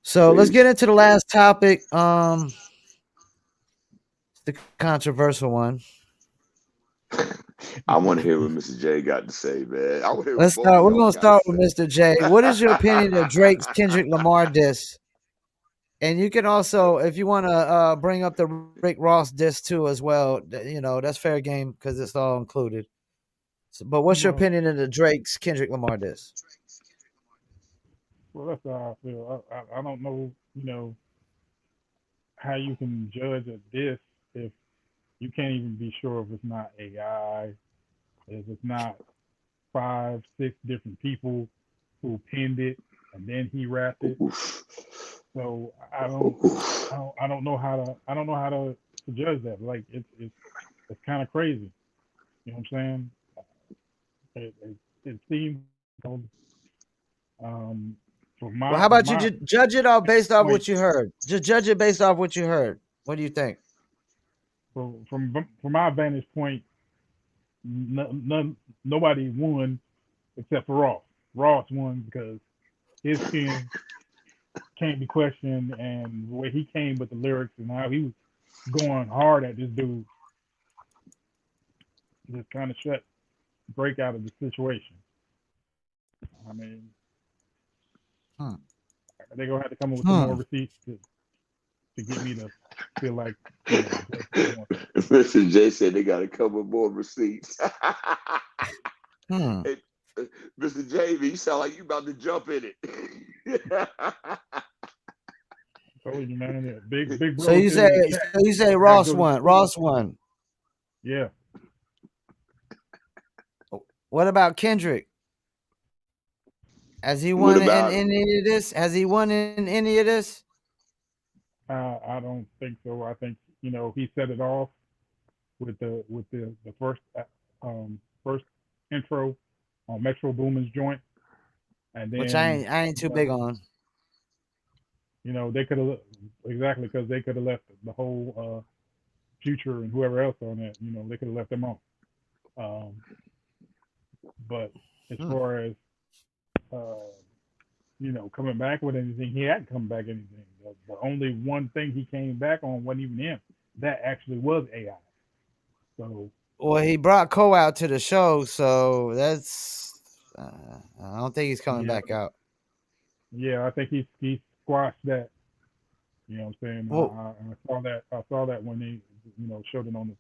So let's get into the last topic. It's the controversial one. I want to hear what Mr. J got to say, man. I want to hear Let's what start. We're gonna both start with Mr. J. What is your opinion of Drake's Kendrick Lamar diss? And you can also, if you want to bring up the Rick Ross diss too as well, that's fair game because it's all included. But what's your Well, opinion of the Drake's Kendrick Lamar diss? well, that's how I feel. I don't know, how you can judge a diss if you can't even be sure if it's not AI, if it's not 5, 6 different people who penned it and then he rapped it. So I don't know how to judge that. Like it's kind of crazy. You know what I'm saying? It seems um Well, how from about you my judge it all based off point what you heard? Just judge it based off what you heard. What do you think? from my vantage point, nobody won except for Ross. Ross won because his pen can't be questioned, and the way he came with the lyrics and how he was going hard at this dude just kind of shut Break out of the situation. I mean, they're gonna have to come up with some more receipts to get me to feel like Mr. J said they got to come with more receipts. Hey, Mr. JV, you sound like you about to jump in it. Told you, man. Big bro. So you say Ross won. Ross won. Yeah. What about Kendrick? Has he won in any of this? Has he won in any of this? I don't think so. I think he set it off with the first first intro on Metro Boomin's joint, and then Which I ain't too big on. They could have exactly because they could have left the whole Future and whoever else on that. They could have left them on. But as far as coming back with anything, he hadn't come back anything. The only one thing he came back on wasn't even him. That actually was AI. So. Well, he brought Cole out to the show, so that's. I don't think he's coming back out. Yeah, I think he squashed that. You know what I'm saying? Well, I saw that when they showed it on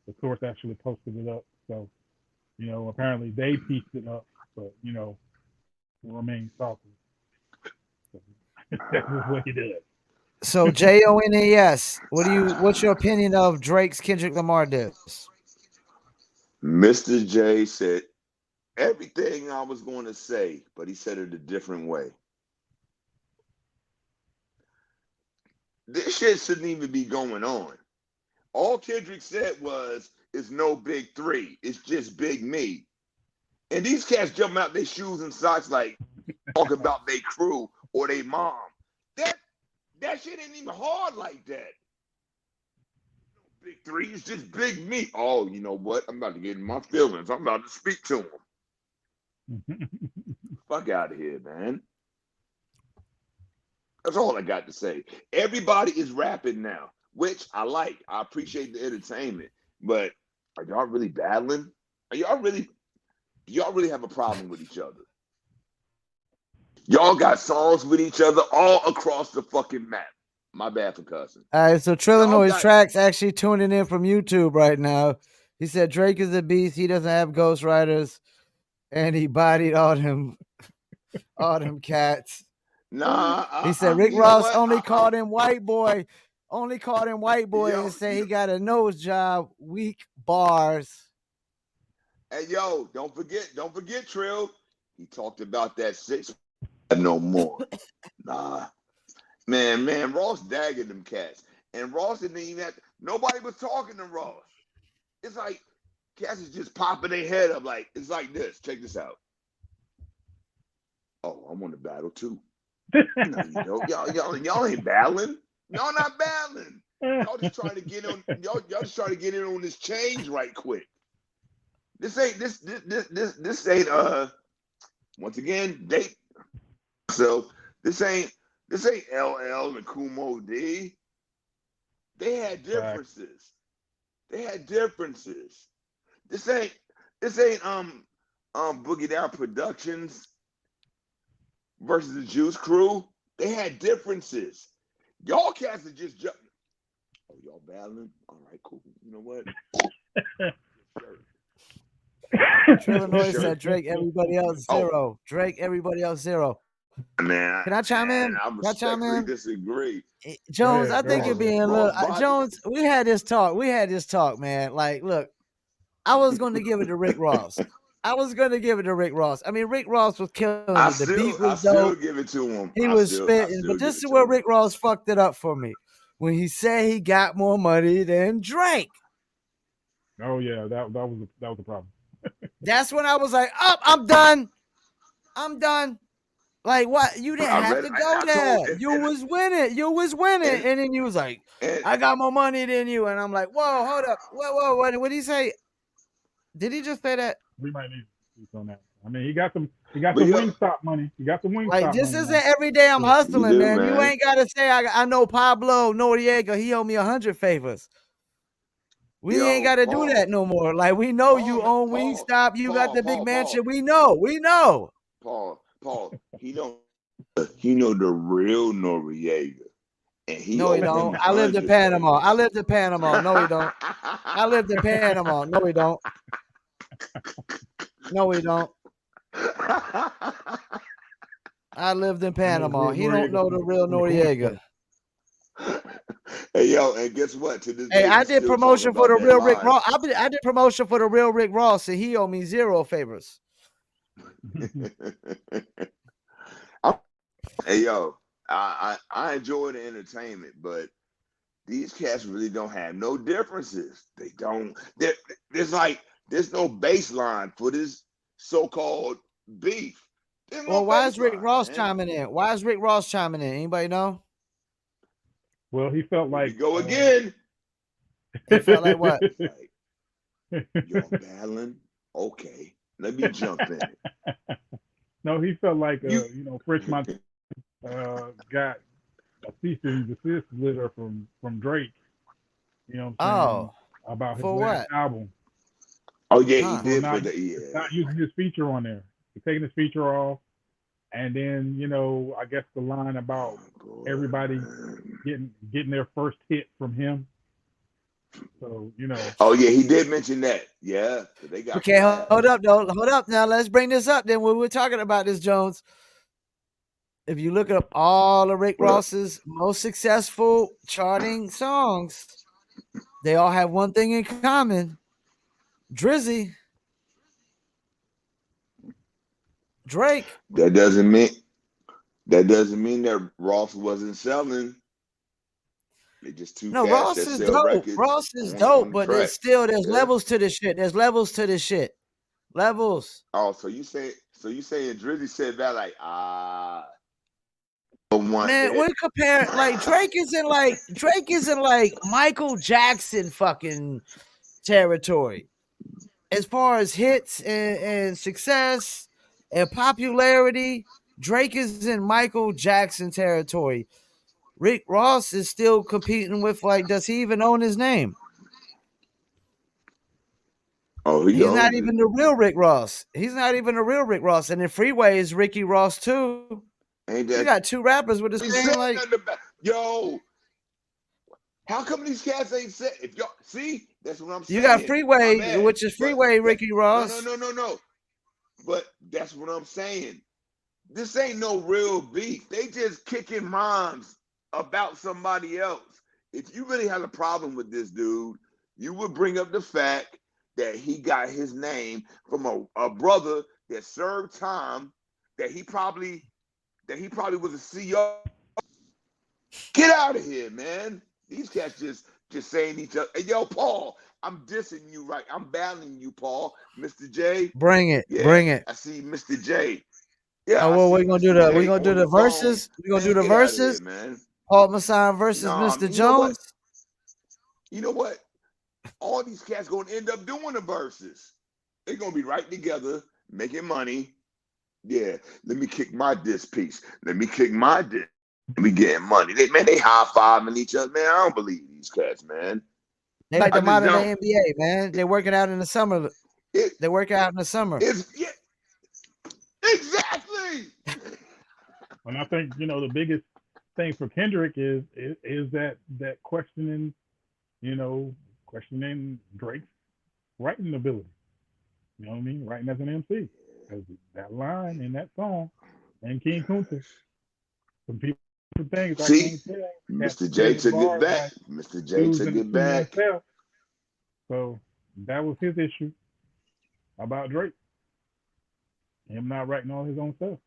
the source actually posted it up. So apparently they pieced it up, but remain salty. So, that's just what he did. So JONAS, what's your opinion of Drake's Kendrick Lamar diss? Mr. J said everything I was going to say, but he said it a different way. This shit shouldn't even be going on. All Kendrick said was, "It's no big three. It's just big me." And these cats jumping out their shoes and socks like talking about their crew or their mom. That shit ain't even hard like that. Big three is just big me. Oh, you know what? I'm about to get in my feelings. I'm about to speak to him. Fuck out of here, man. That's all I got to say. Everybody is rapping now, which I like. I appreciate the entertainment. But are y'all really battling? Do y'all really have a problem with each other? Y'all got songs with each other all across the fucking map. My bad for cussing. All right, so Trillanoyx Trax actually tuning in from YouTube right now. He said Drake is a beast. He doesn't have ghostwriters, and he bodied all them cats. Nah, he said Rick Ross only called him white boy. Only called him white boy and say he got a nose job. Weak bars. Hey yo, don't forget Trill. He talked about that 6 no more. Nah. Man, Ross dagging them cats. And Ross didn't even have nobody was talking to Ross. It's like cats is just popping their head up like it's like this. Check this out. Oh, I want to battle too. No, you don't. Y'all ain't battling. Y'all not battling. Y'all just trying to get on. Y'all just trying to get in on this change right quick. This ain't once again date. So this ain't LL and Kumo D. They had differences. This ain't Boogie Down Productions versus the Juice Crew. They had differences. Y'all cats are just jumping. Oh, y'all battling? All right, cool. You know what? Trillanoyx Sure. said Drake, everybody else Oh, zero. Drake, everybody else zero. man, Can I chime in? I Can I chime respectfully in? disagree. Go Jones, I ahead, go think you're ahead, Ross, bro. being a little Ross body. Jones. We had this talk. Man. Like, look, I was going to give it to Rick Ross. I mean, Rick Ross was killing it. The beat I was still dope. give it to him. He I was spitting. still But give this it is to where him. Rick Ross fucked it up for me. When he said he got more money than Drake. Oh yeah, that was a problem. That's when I was like, oh, I'm done. Like, what? You didn't have to go I there. told, You was winning. and, And then you was like, and I got more money than you. And I'm like, whoa, hold up. Whoa. What did he say? Did he just say that? We might need to speak on that. I mean, he got some but yo, Wingstop money. He got some Like, Wingstop this money isn't now. every day I'm Yeah. you hustling, do, man. You man. ain't got to say, I know Pablo Noriega. He owe me 100 favors. We ain't Yo, got to do that no more. Like, we know you own Wingstop. You got the big mansion. We know. Paul. He know the real Noriega, and he No, he owe him don't. I lived in 100 Panama. favors. No, he don't. I lived in Panama. No, he don't. I lived in Panama. He don't know the real From the corner Noriega. store. Hey yo, and guess what? To this Hey, day, I we did still talking promotion for about the that real Rick line. Ross. I did promotion for the real Rick Ross, and he owed me 0 favors. Hey yo, I enjoy the entertainment, but these cats really don't have no differences. They don't. There's no baseline for this so-called beef. There's no Well, why is Rick baseline, Ross man. chiming in? Why is Rick Ross chiming in? Anybody know? Well, he felt Here we like go again. He felt like what? Like, y'all battling? Okay, let me jump in it. No, he felt like You French Montana got a cease and desist letter from Drake. You know what I'm saying? Oh, About his for last what? album. Oh yeah, he Huh? For did put that. not Yeah. using his feature on there. He's taking his feature off. And then, I guess the line about Boy, everybody man. getting their first hit from him. So, Oh yeah, he did mention that. Yeah, 'cause they got Okay, flagged. hold up, though. Hold up. Now let's bring this up. Then when we're talking about this, Jones. If you look up all of Rick What up? Ross's most successful charting songs, they all have one thing in common: Drizzy, Drake. That doesn't mean that Ross wasn't selling. They just two No, cats Ross that is sell dope. records Ross is on dope, the but track. there's Yeah. levels to this shit. Levels. Oh, so you saying Drizzy said that like don't want Man, that. we're comparing like Drake isn't like Michael Jackson fucking territory as far as hits and success and popularity. Drake is in Michael Jackson territory. Rick Ross is still competing with, like, does he even own his name? Oh, he He's not owns it. even the real Rick Ross. And the Freeway is Ricky Ross too. Ain't You that got two rappers with the he same, said like, nothing about yo? How come these cats ain't said? If y'all see, that's what I'm you got saying. My Freeway, bad, which is but Freeway that Ricky Ross. no. But that's what I'm saying. This ain't no real beef. They just kicking moms about somebody else. If you really had a problem with this dude, you would bring up the fact that he got his name from a brother that served time, that he probably was a CEO. Get out of here, man. These cats just saying each other. Hey, yo, Paul, I'm dissing you, right? I'm battling you, Paul. Mr. J. Bring it. Yeah, I see Mr. J. Yeah, Oh, I well, see we're gonna do Mr. J we're gonna do on the the phone. verses. We're gonna do Man, the get out of here, verses. man. Paul Masson versus Nah, Mr. you know what? Jones. You know what? All these cats gonna end up doing the verses. They're gonna be right together, making money. Yeah, let me kick my disc piece. Let me kick my disc. We getting money. They high-fiving each other. Man, I don't believe these cats, man. They like I the just modern don't. day NBA, man. They're working out in the summer. They work out in the summer. It's yeah, exactly. And I think the biggest thing for Kendrick is that questioning Drake's writing ability. You know what I mean? Writing as an MC. Because that line in that song and King Kunta, some people things I See, can't tell. Cat Mr. J spitting took it bars back. like Mr. J dudes took in the it studio back. himself. So that was his issue about Drake. Him not writing all his own stuff.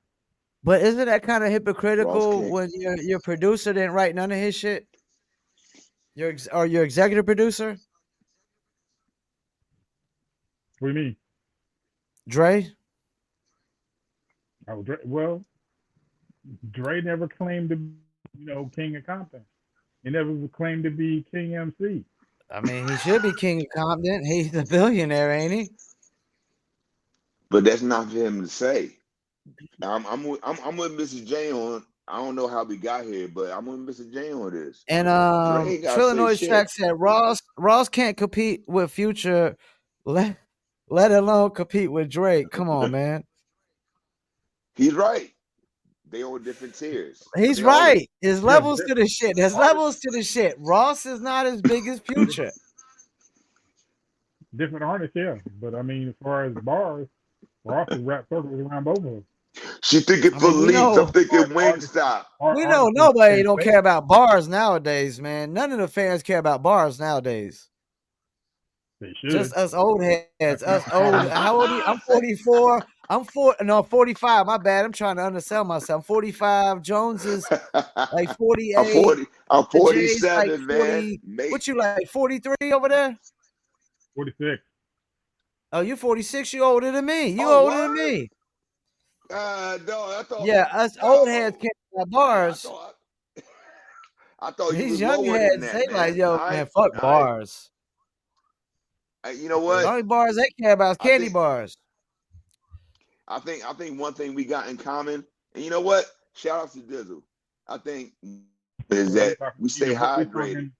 But isn't that kind of Ross hypocritical can't. when your producer didn't write none of his shit? Your executive producer, What do you mean? Dre. Oh, well, Dre never claimed to be, king of Compton. He never claimed to be king MC. I mean, he should be king of Compton. He's a billionaire, ain't he? But that's not for him to say. I'm with Mr. J on. I don't know how we got here, but I'm with Mr. J on this. And Dre ain't gotta say Trillanoyx shit. Trax said Ross can't compete with Future, let alone compete with Drake. Come on, man. He's right. They on different tiers, but He's they all right. There's levels to this shit. There's artists, levels to this shit. Ross is not as big as Future. different artists, yeah. But I mean, as far as bars, Ross's rap circles around both of them. She thinking I mean, we Philippe's. I'm know thinking Wingstop. we know nobody don't care about bars nowadays, man. None of the fans care about bars nowadays. They should. Just us old heads. Us old. How old are you? I'm 44. I'm 45. My bad. I'm trying to undersell myself. I'm 45. Jones is like 48. I'm The J's like 47, 40. man. What you like? 43 over there? 46. Oh, you 46. You older than me. You Oh, older than what? me. No, I thought. Yeah, us old heads care about bars. I thought you These was young lower than heads, that, they like, man. yo, All man, right, fuck all right. bars. You know The what? only bars they care about is candy bars. I think one thing we got in common, and you know what? Shout out to Dizzle. I think is that we stay hydrated.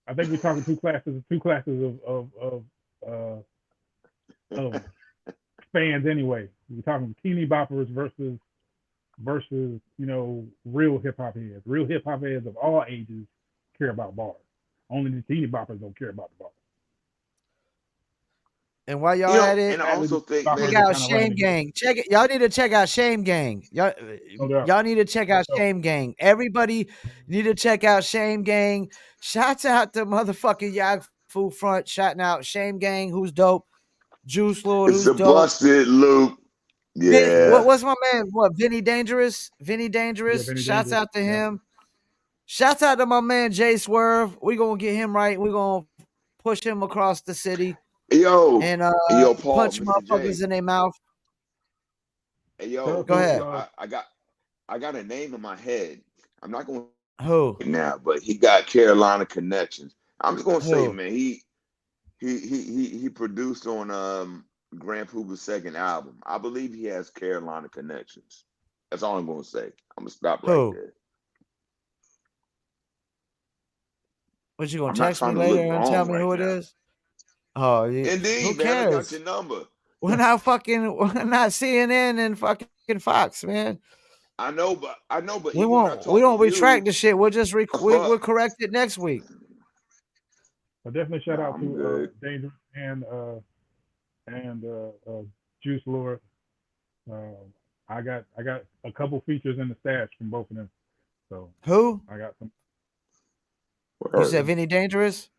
I think we're talking two classes of fans anyway. We're talking teeny boppers versus real hip hop heads. Real hip hop heads of all ages care about bars. Only the teeny boppers don't care about the bars. And while y'all at it, and I also think, check out Shame Gang. Check it. Y'all need to check out Shame Gang. Y'all need to check out Shame Gang. Everybody need to check out Shame Gang. Shouts out to motherfucking Yag Food Front. Shouting out Shame Gang, who's dope. Juice Lord, it's who's a dope. busted loop. Yeah. What's my man? What, Vinny Dangerous? Vinny Dangerous. Yeah, Vinny Shouts Dangerous. out to him. Shouts out to my man Jay Swerve. We gonna get him right. We gonna push him across the city. Yo, And Paul, punch Mr. motherfuckers J. in their mouth. Hey, yo, Go ahead. I got a name in my head. I'm not going Who now, but he got Carolina connections. I'm just gonna say, Who? man, he produced on Grand Puba's second album. I believe he has Carolina connections. That's all I'm gonna say. I'm gonna stop right Who? there. What, you gonna I'm not text me trying to look later and wrong tell me right who it now. is? Oh, yeah. Indeed, Who man. I got cares? your number. We're not CNN and fucking Fox, man. I know, but We even when I won't talk to retract you, the shit. We'll just we'll correct it next week. So definitely shout out I'm to good. Dangerous and Juice Lord. I got a couple features in the stash from both of them. So Who? I got some You said Vinny Dangerous?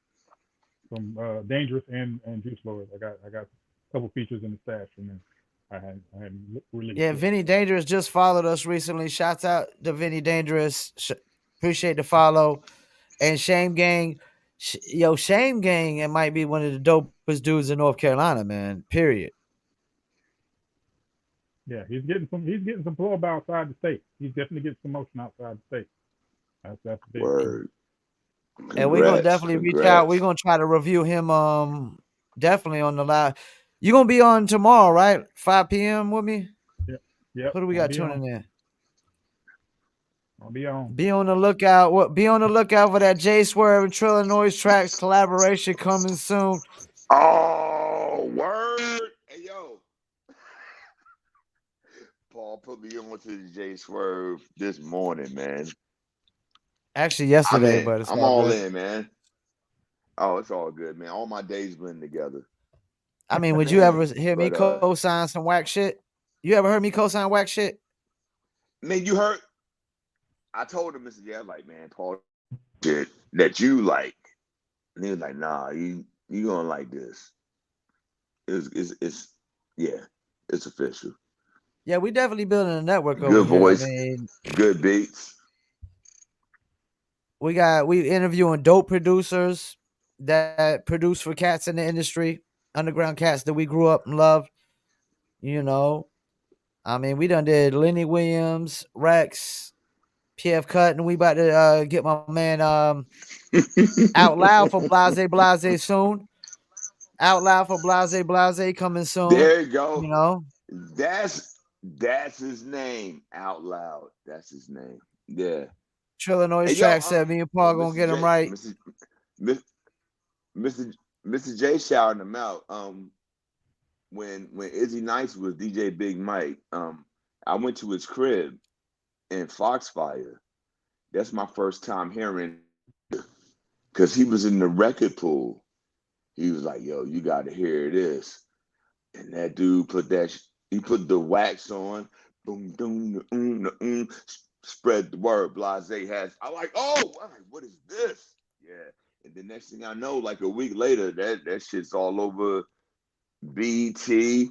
from Dangerous and Juice Lord. I got a couple features in the stash from them. I had really Vinny Dangerous just followed us recently. Shouts out to Vinny Dangerous. Appreciate the follow. And Shame Gang, Shame Gang, it might be one of the dopest dudes in North Carolina, man. Period. Yeah, he's getting some club outside the state. He's definitely getting some motion outside the state. That's big. Word. And we're gonna definitely reach out. We're gonna try to review him definitely on the live. You're gonna be on tomorrow, right? 5 p.m. with me? Yep. Who do we got tuning in? I'll be on. Be on the lookout. Be on the lookout for that J Swerve and Trillanoyx Trax collaboration coming soon. Oh, word. Hey, yo. Paul put me on to the J Swerve this morning, man. Actually, yesterday, but it's I'm all in, man. Oh, it's all good, man. All my days blend together. I mean, would you ever man. hear me But co-sign some whack shit? You ever heard me co-sign whack shit? man, you heard? I told him, Mr. J, I was like, man, Paul, shit that you like, and he was like, nah, you gonna like this. It's yeah, it's official. Yeah, we definitely building a network over Good here. I voice, mean, good beats. we interviewing dope producers that produce for cats in the industry, underground cats that we grew up and loved. You know, I mean, we done did Lenny Williams, Rex, PF Cut, and we about to get my man Out Loud for Blase Blase soon. Out Loud for Blase Blase coming soon. There you go. You know, That's his name. Out Loud. That's his name. Yeah. Trillanoyx Hey, yo, Trax said me and Paul gonna Mr. get him J, right. Mr. J shouting him out. When Izzy Nice was DJ Big Mike, I went to his crib in Foxfire. That's my first time hearing, because he was in the record pool. He was like, "Yo, you got to hear this," and that dude put he put the wax on, boom, boom, spread the word. Blase has. I'm like, oh, what is this? Yeah, and the next thing I know, like a week later, that shit's all over BT,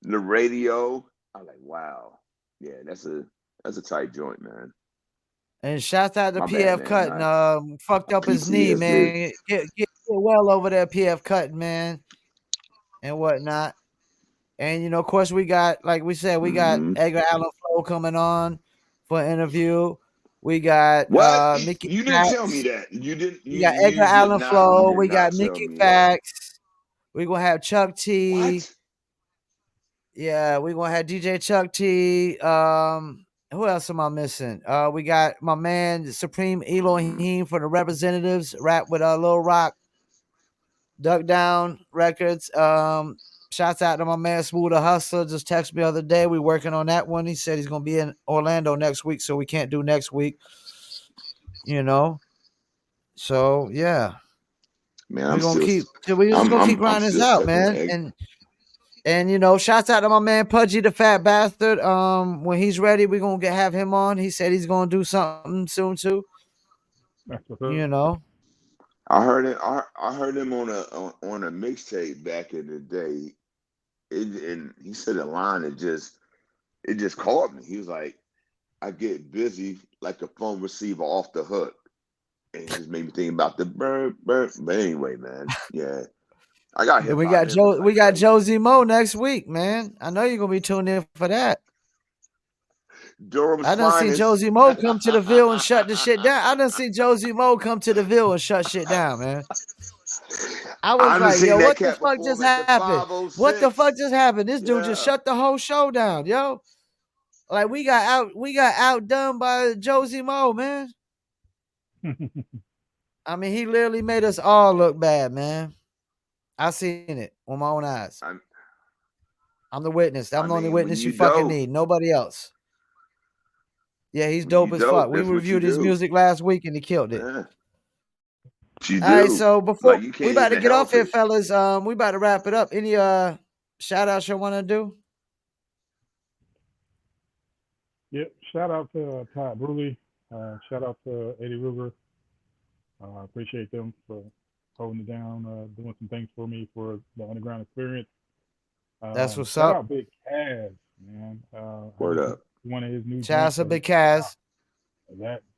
the radio. I'm like, wow, yeah, that's a tight joint, man. And shouts out to My bad, PF man. Cutting. Fucked up his knee, PTSD. man. Get well over there, PF Cutting, man, and whatnot. And you know, of course, we got, like we said, we got Edgar Allan Poe coming on for an interview. We got What? Mickey You didn't tell me Fax. that. You didn't. We got You Edgar did Allan not. You Poe. did We got not tell Mickey me that. Fax. We gonna have Chuck T. What? Yeah, we gonna have DJ Chuck T. Who else am I missing? We got my man Supreme Elohim for the Representatives, rap with Lil Rock, Duck Down Records. Shouts out to my man Smooth the Hustler. Just texted me the other day. We working on that one. He said he's gonna be in Orlando next week, so we can't do next week. You know. So yeah. Man, We're gonna keep I'm grinding this still out, stuck on man. egg. And you know, shouts out to my man Pudgy the Fat Bastard. When he's ready, we're gonna have him on. He said he's gonna do something soon too. That's what's up. You know. I heard it. I heard him on a mixtape back in the day. And he said a line that just caught me. He was like, "I get busy like a phone receiver off the hook," and it just made me think about the burp. But anyway, man, yeah, I got hip And we hop got memories like crazy. Josie Mo next week, man. I know you're gonna be tuned in for that. Durham's I done seen finest. Josie Mo come to the Ville and shut the shit down. I done seen Josie Mo come to the Ville and shut shit down, man. I was done like, seen yo, that what the cat fuck just perform at the happened? 506. What the fuck just happened? This dude just Yeah. shut the whole show down, yo. Like we got outdone by Josie Mo, man. I mean, he literally made us all look bad, man. I seen it with my own eyes. I'm the witness. I'm the only witness you fucking need. Nobody else. Yeah, he's dope as fuck. We reviewed his music last week and he killed it. Yeah. You All right, do. so before Like, you we can't about to even get off help here, it. fellas. We about to wrap it up. Any shout outs you wanna do? Yep. Shout out to Todd Bruley. Shout out to Eddie Ruger. Appreciate them for holding it down, doing some things for me for the underground experience. That's what's shout up. out Big Kaz, man. Word up. One of his new Shout out joints. to Big Kaz.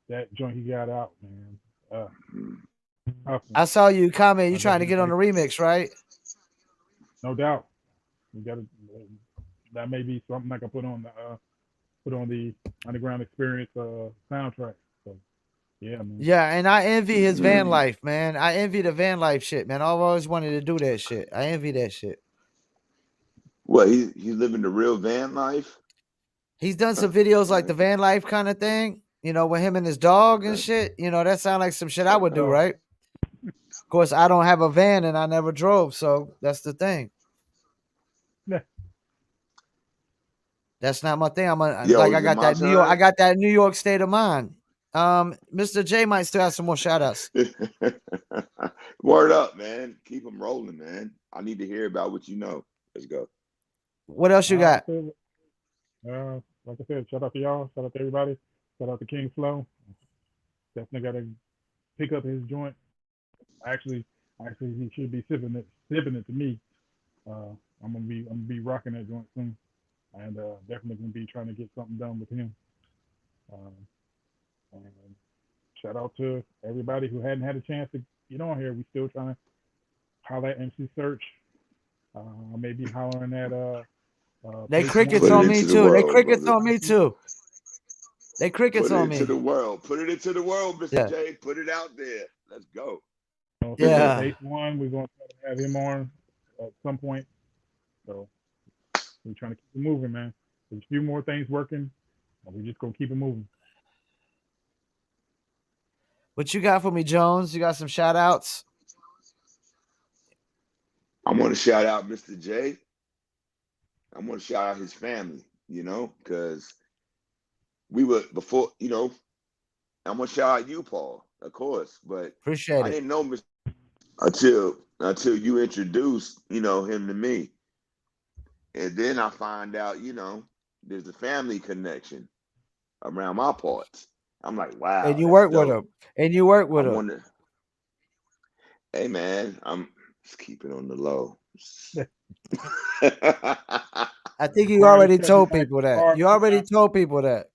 That joint he got out, man. I saw you comment. You trying to get on the remix, right? No doubt. We got to. That may be something I can put on the underground experience soundtrack. So yeah, man. Yeah, and I envy his van life, man. I envy the van life shit, man. I've always wanted to do that shit. I envy that shit. What, he's living the real van life? He's done some videos like the van life kind of thing, you know, with him and his dog and shit. You know, that sounds like some shit I would do, right? Of course, I don't have a van and I never drove, so that's the thing. Yeah. That's not my thing. I got that New York state of mind. Mr. J might still have some more shout outs. Word up, man. Keep them rolling, man. I need to hear about what you know. Let's go. What else you got? Like I said, shout out to y'all. Shout out to everybody. Shout out to King Flow. Definitely got to pick up his joint. Actually, he should be sipping it to me. I'm gonna be rocking that joint soon, and definitely gonna be trying to get something done with him. And shout out to everybody who hadn't had a chance to get on here. We still trying to holler at MC Search. Maybe hollering at They Page crickets One. on me too. They crickets on me too. They crickets Put it on me. into the world. Put it into the world, Mr. Yeah. J. Put it out there. Let's go. Yeah. Page One, we're gonna try to have him on at some point. So we're trying to keep it moving, man. There's a few more things working, and we're just gonna keep it moving. What you got for me, Jones? You got some shout outs? I'm gonna shout out Mr. J. I'm gonna shout out his family, because we were before, I'm gonna shout out you, Paul, of course, but Appreciate I it. didn't know Mr. until you introduced, him to me. And then I find out, there's a family connection around my parts. I'm like, wow. And you that's work with dope. him. And you work with I him. wonder, hey man, I'm just keeping on the low. I think you already told people that. You already told people that.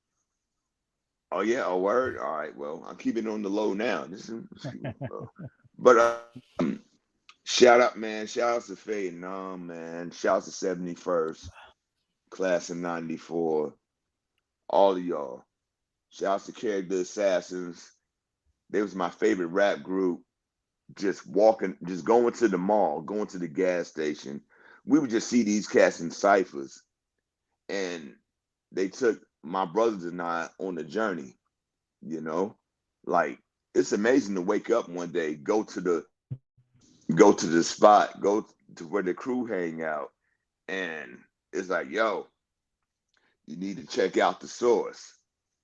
Oh yeah, a word. All right, well, I'm keeping it on the low now. But shout out, man. Shout out to Fayettenam, man. Shout out to 71st, class of '94. All of y'all. Shout out to Character Assassins. They was my favorite rap group. Just going to the mall, going to the gas station. We would just see these cats in ciphers. And they took my brothers and I on a journey, Like, it's amazing to wake up one day, go to the spot, go to where the crew hang out, and it's like, yo, you need to check out the source.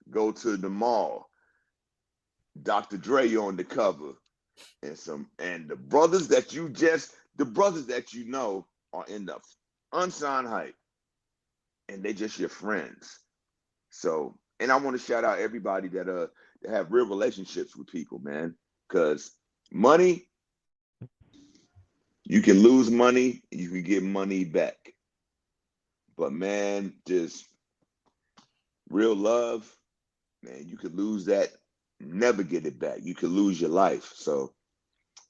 Go to the mall. Dr. Dre on the cover. And the brothers that you know are in the unsigned hype. And they just your friends. So, and I want to shout out everybody that have real relationships with people, man. Because money, you can lose money, you can get money back. But man, just real love, man, you could lose that, never get it back. You could lose your life. So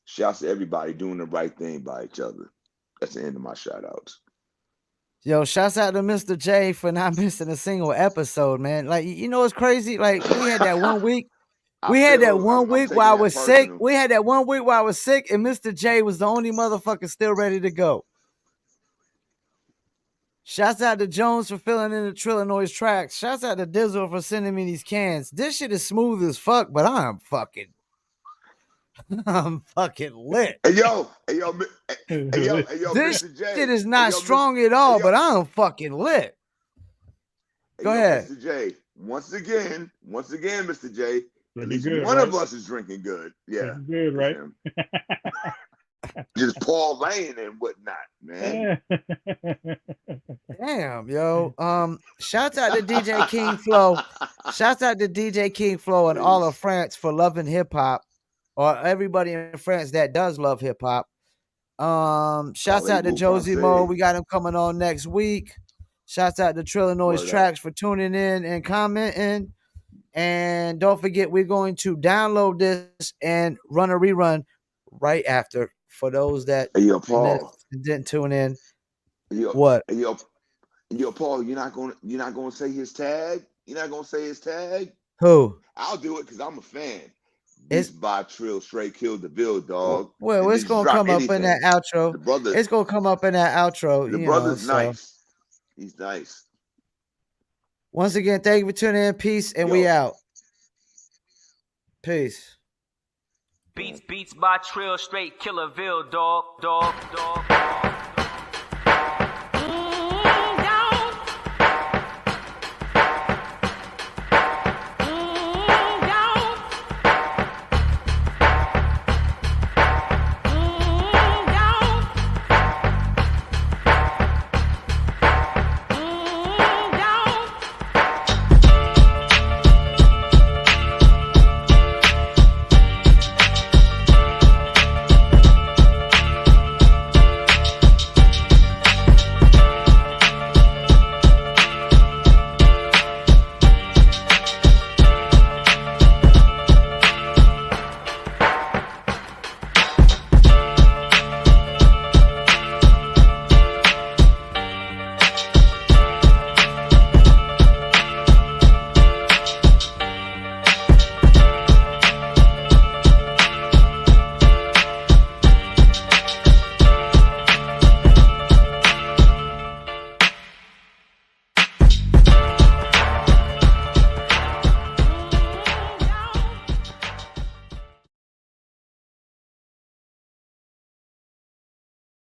shouts to everybody doing the right thing by each other. That's the end of my shout outs. Yo, shouts out to Mr. J for not missing a single episode, man. Like, it's crazy. Like, we had that 1 week. We had that 1 week while I was sick. We had that 1 week while I was sick, and Mr. J was the only motherfucker still ready to go. Shouts out to Jones for filling in the Trillanoyx tracks. Shouts out to Dizzle for sending me these cans. This shit is smooth as fuck, but I'm fucking lit. Hey yo, This Mr. J. shit is not strong at all, but I'm fucking lit. Go ahead. Mr. J. Once again, Mr. J. At least good, one right? of us is drinking good. Yeah. Good, right? Just Paul Lane and whatnot, man. Damn, yo. Shouts out to DJ King Flow. Shouts out to DJ King Flow and all of France for loving hip hop, or everybody in France that does love hip hop. Shouts out to Josie Mo. We got him coming on next week. Shouts out to Trillanoyx Trax for tuning in and commenting. And don't forget, we're going to download this and run a rerun right after for those that didn't tune in. What? Yo, Paul, you're not gonna say his tag? You're not gonna say his tag? Who? I'll do it because I'm a fan. It's by Trill, straight killed the bill, dog. Well, it's gonna come up in that outro. It's gonna come up in that outro. The brother's nice. He's nice. Once again, thank you for tuning in. Peace, and we out. Peace. Beats by Trill, straight Killerville, dog.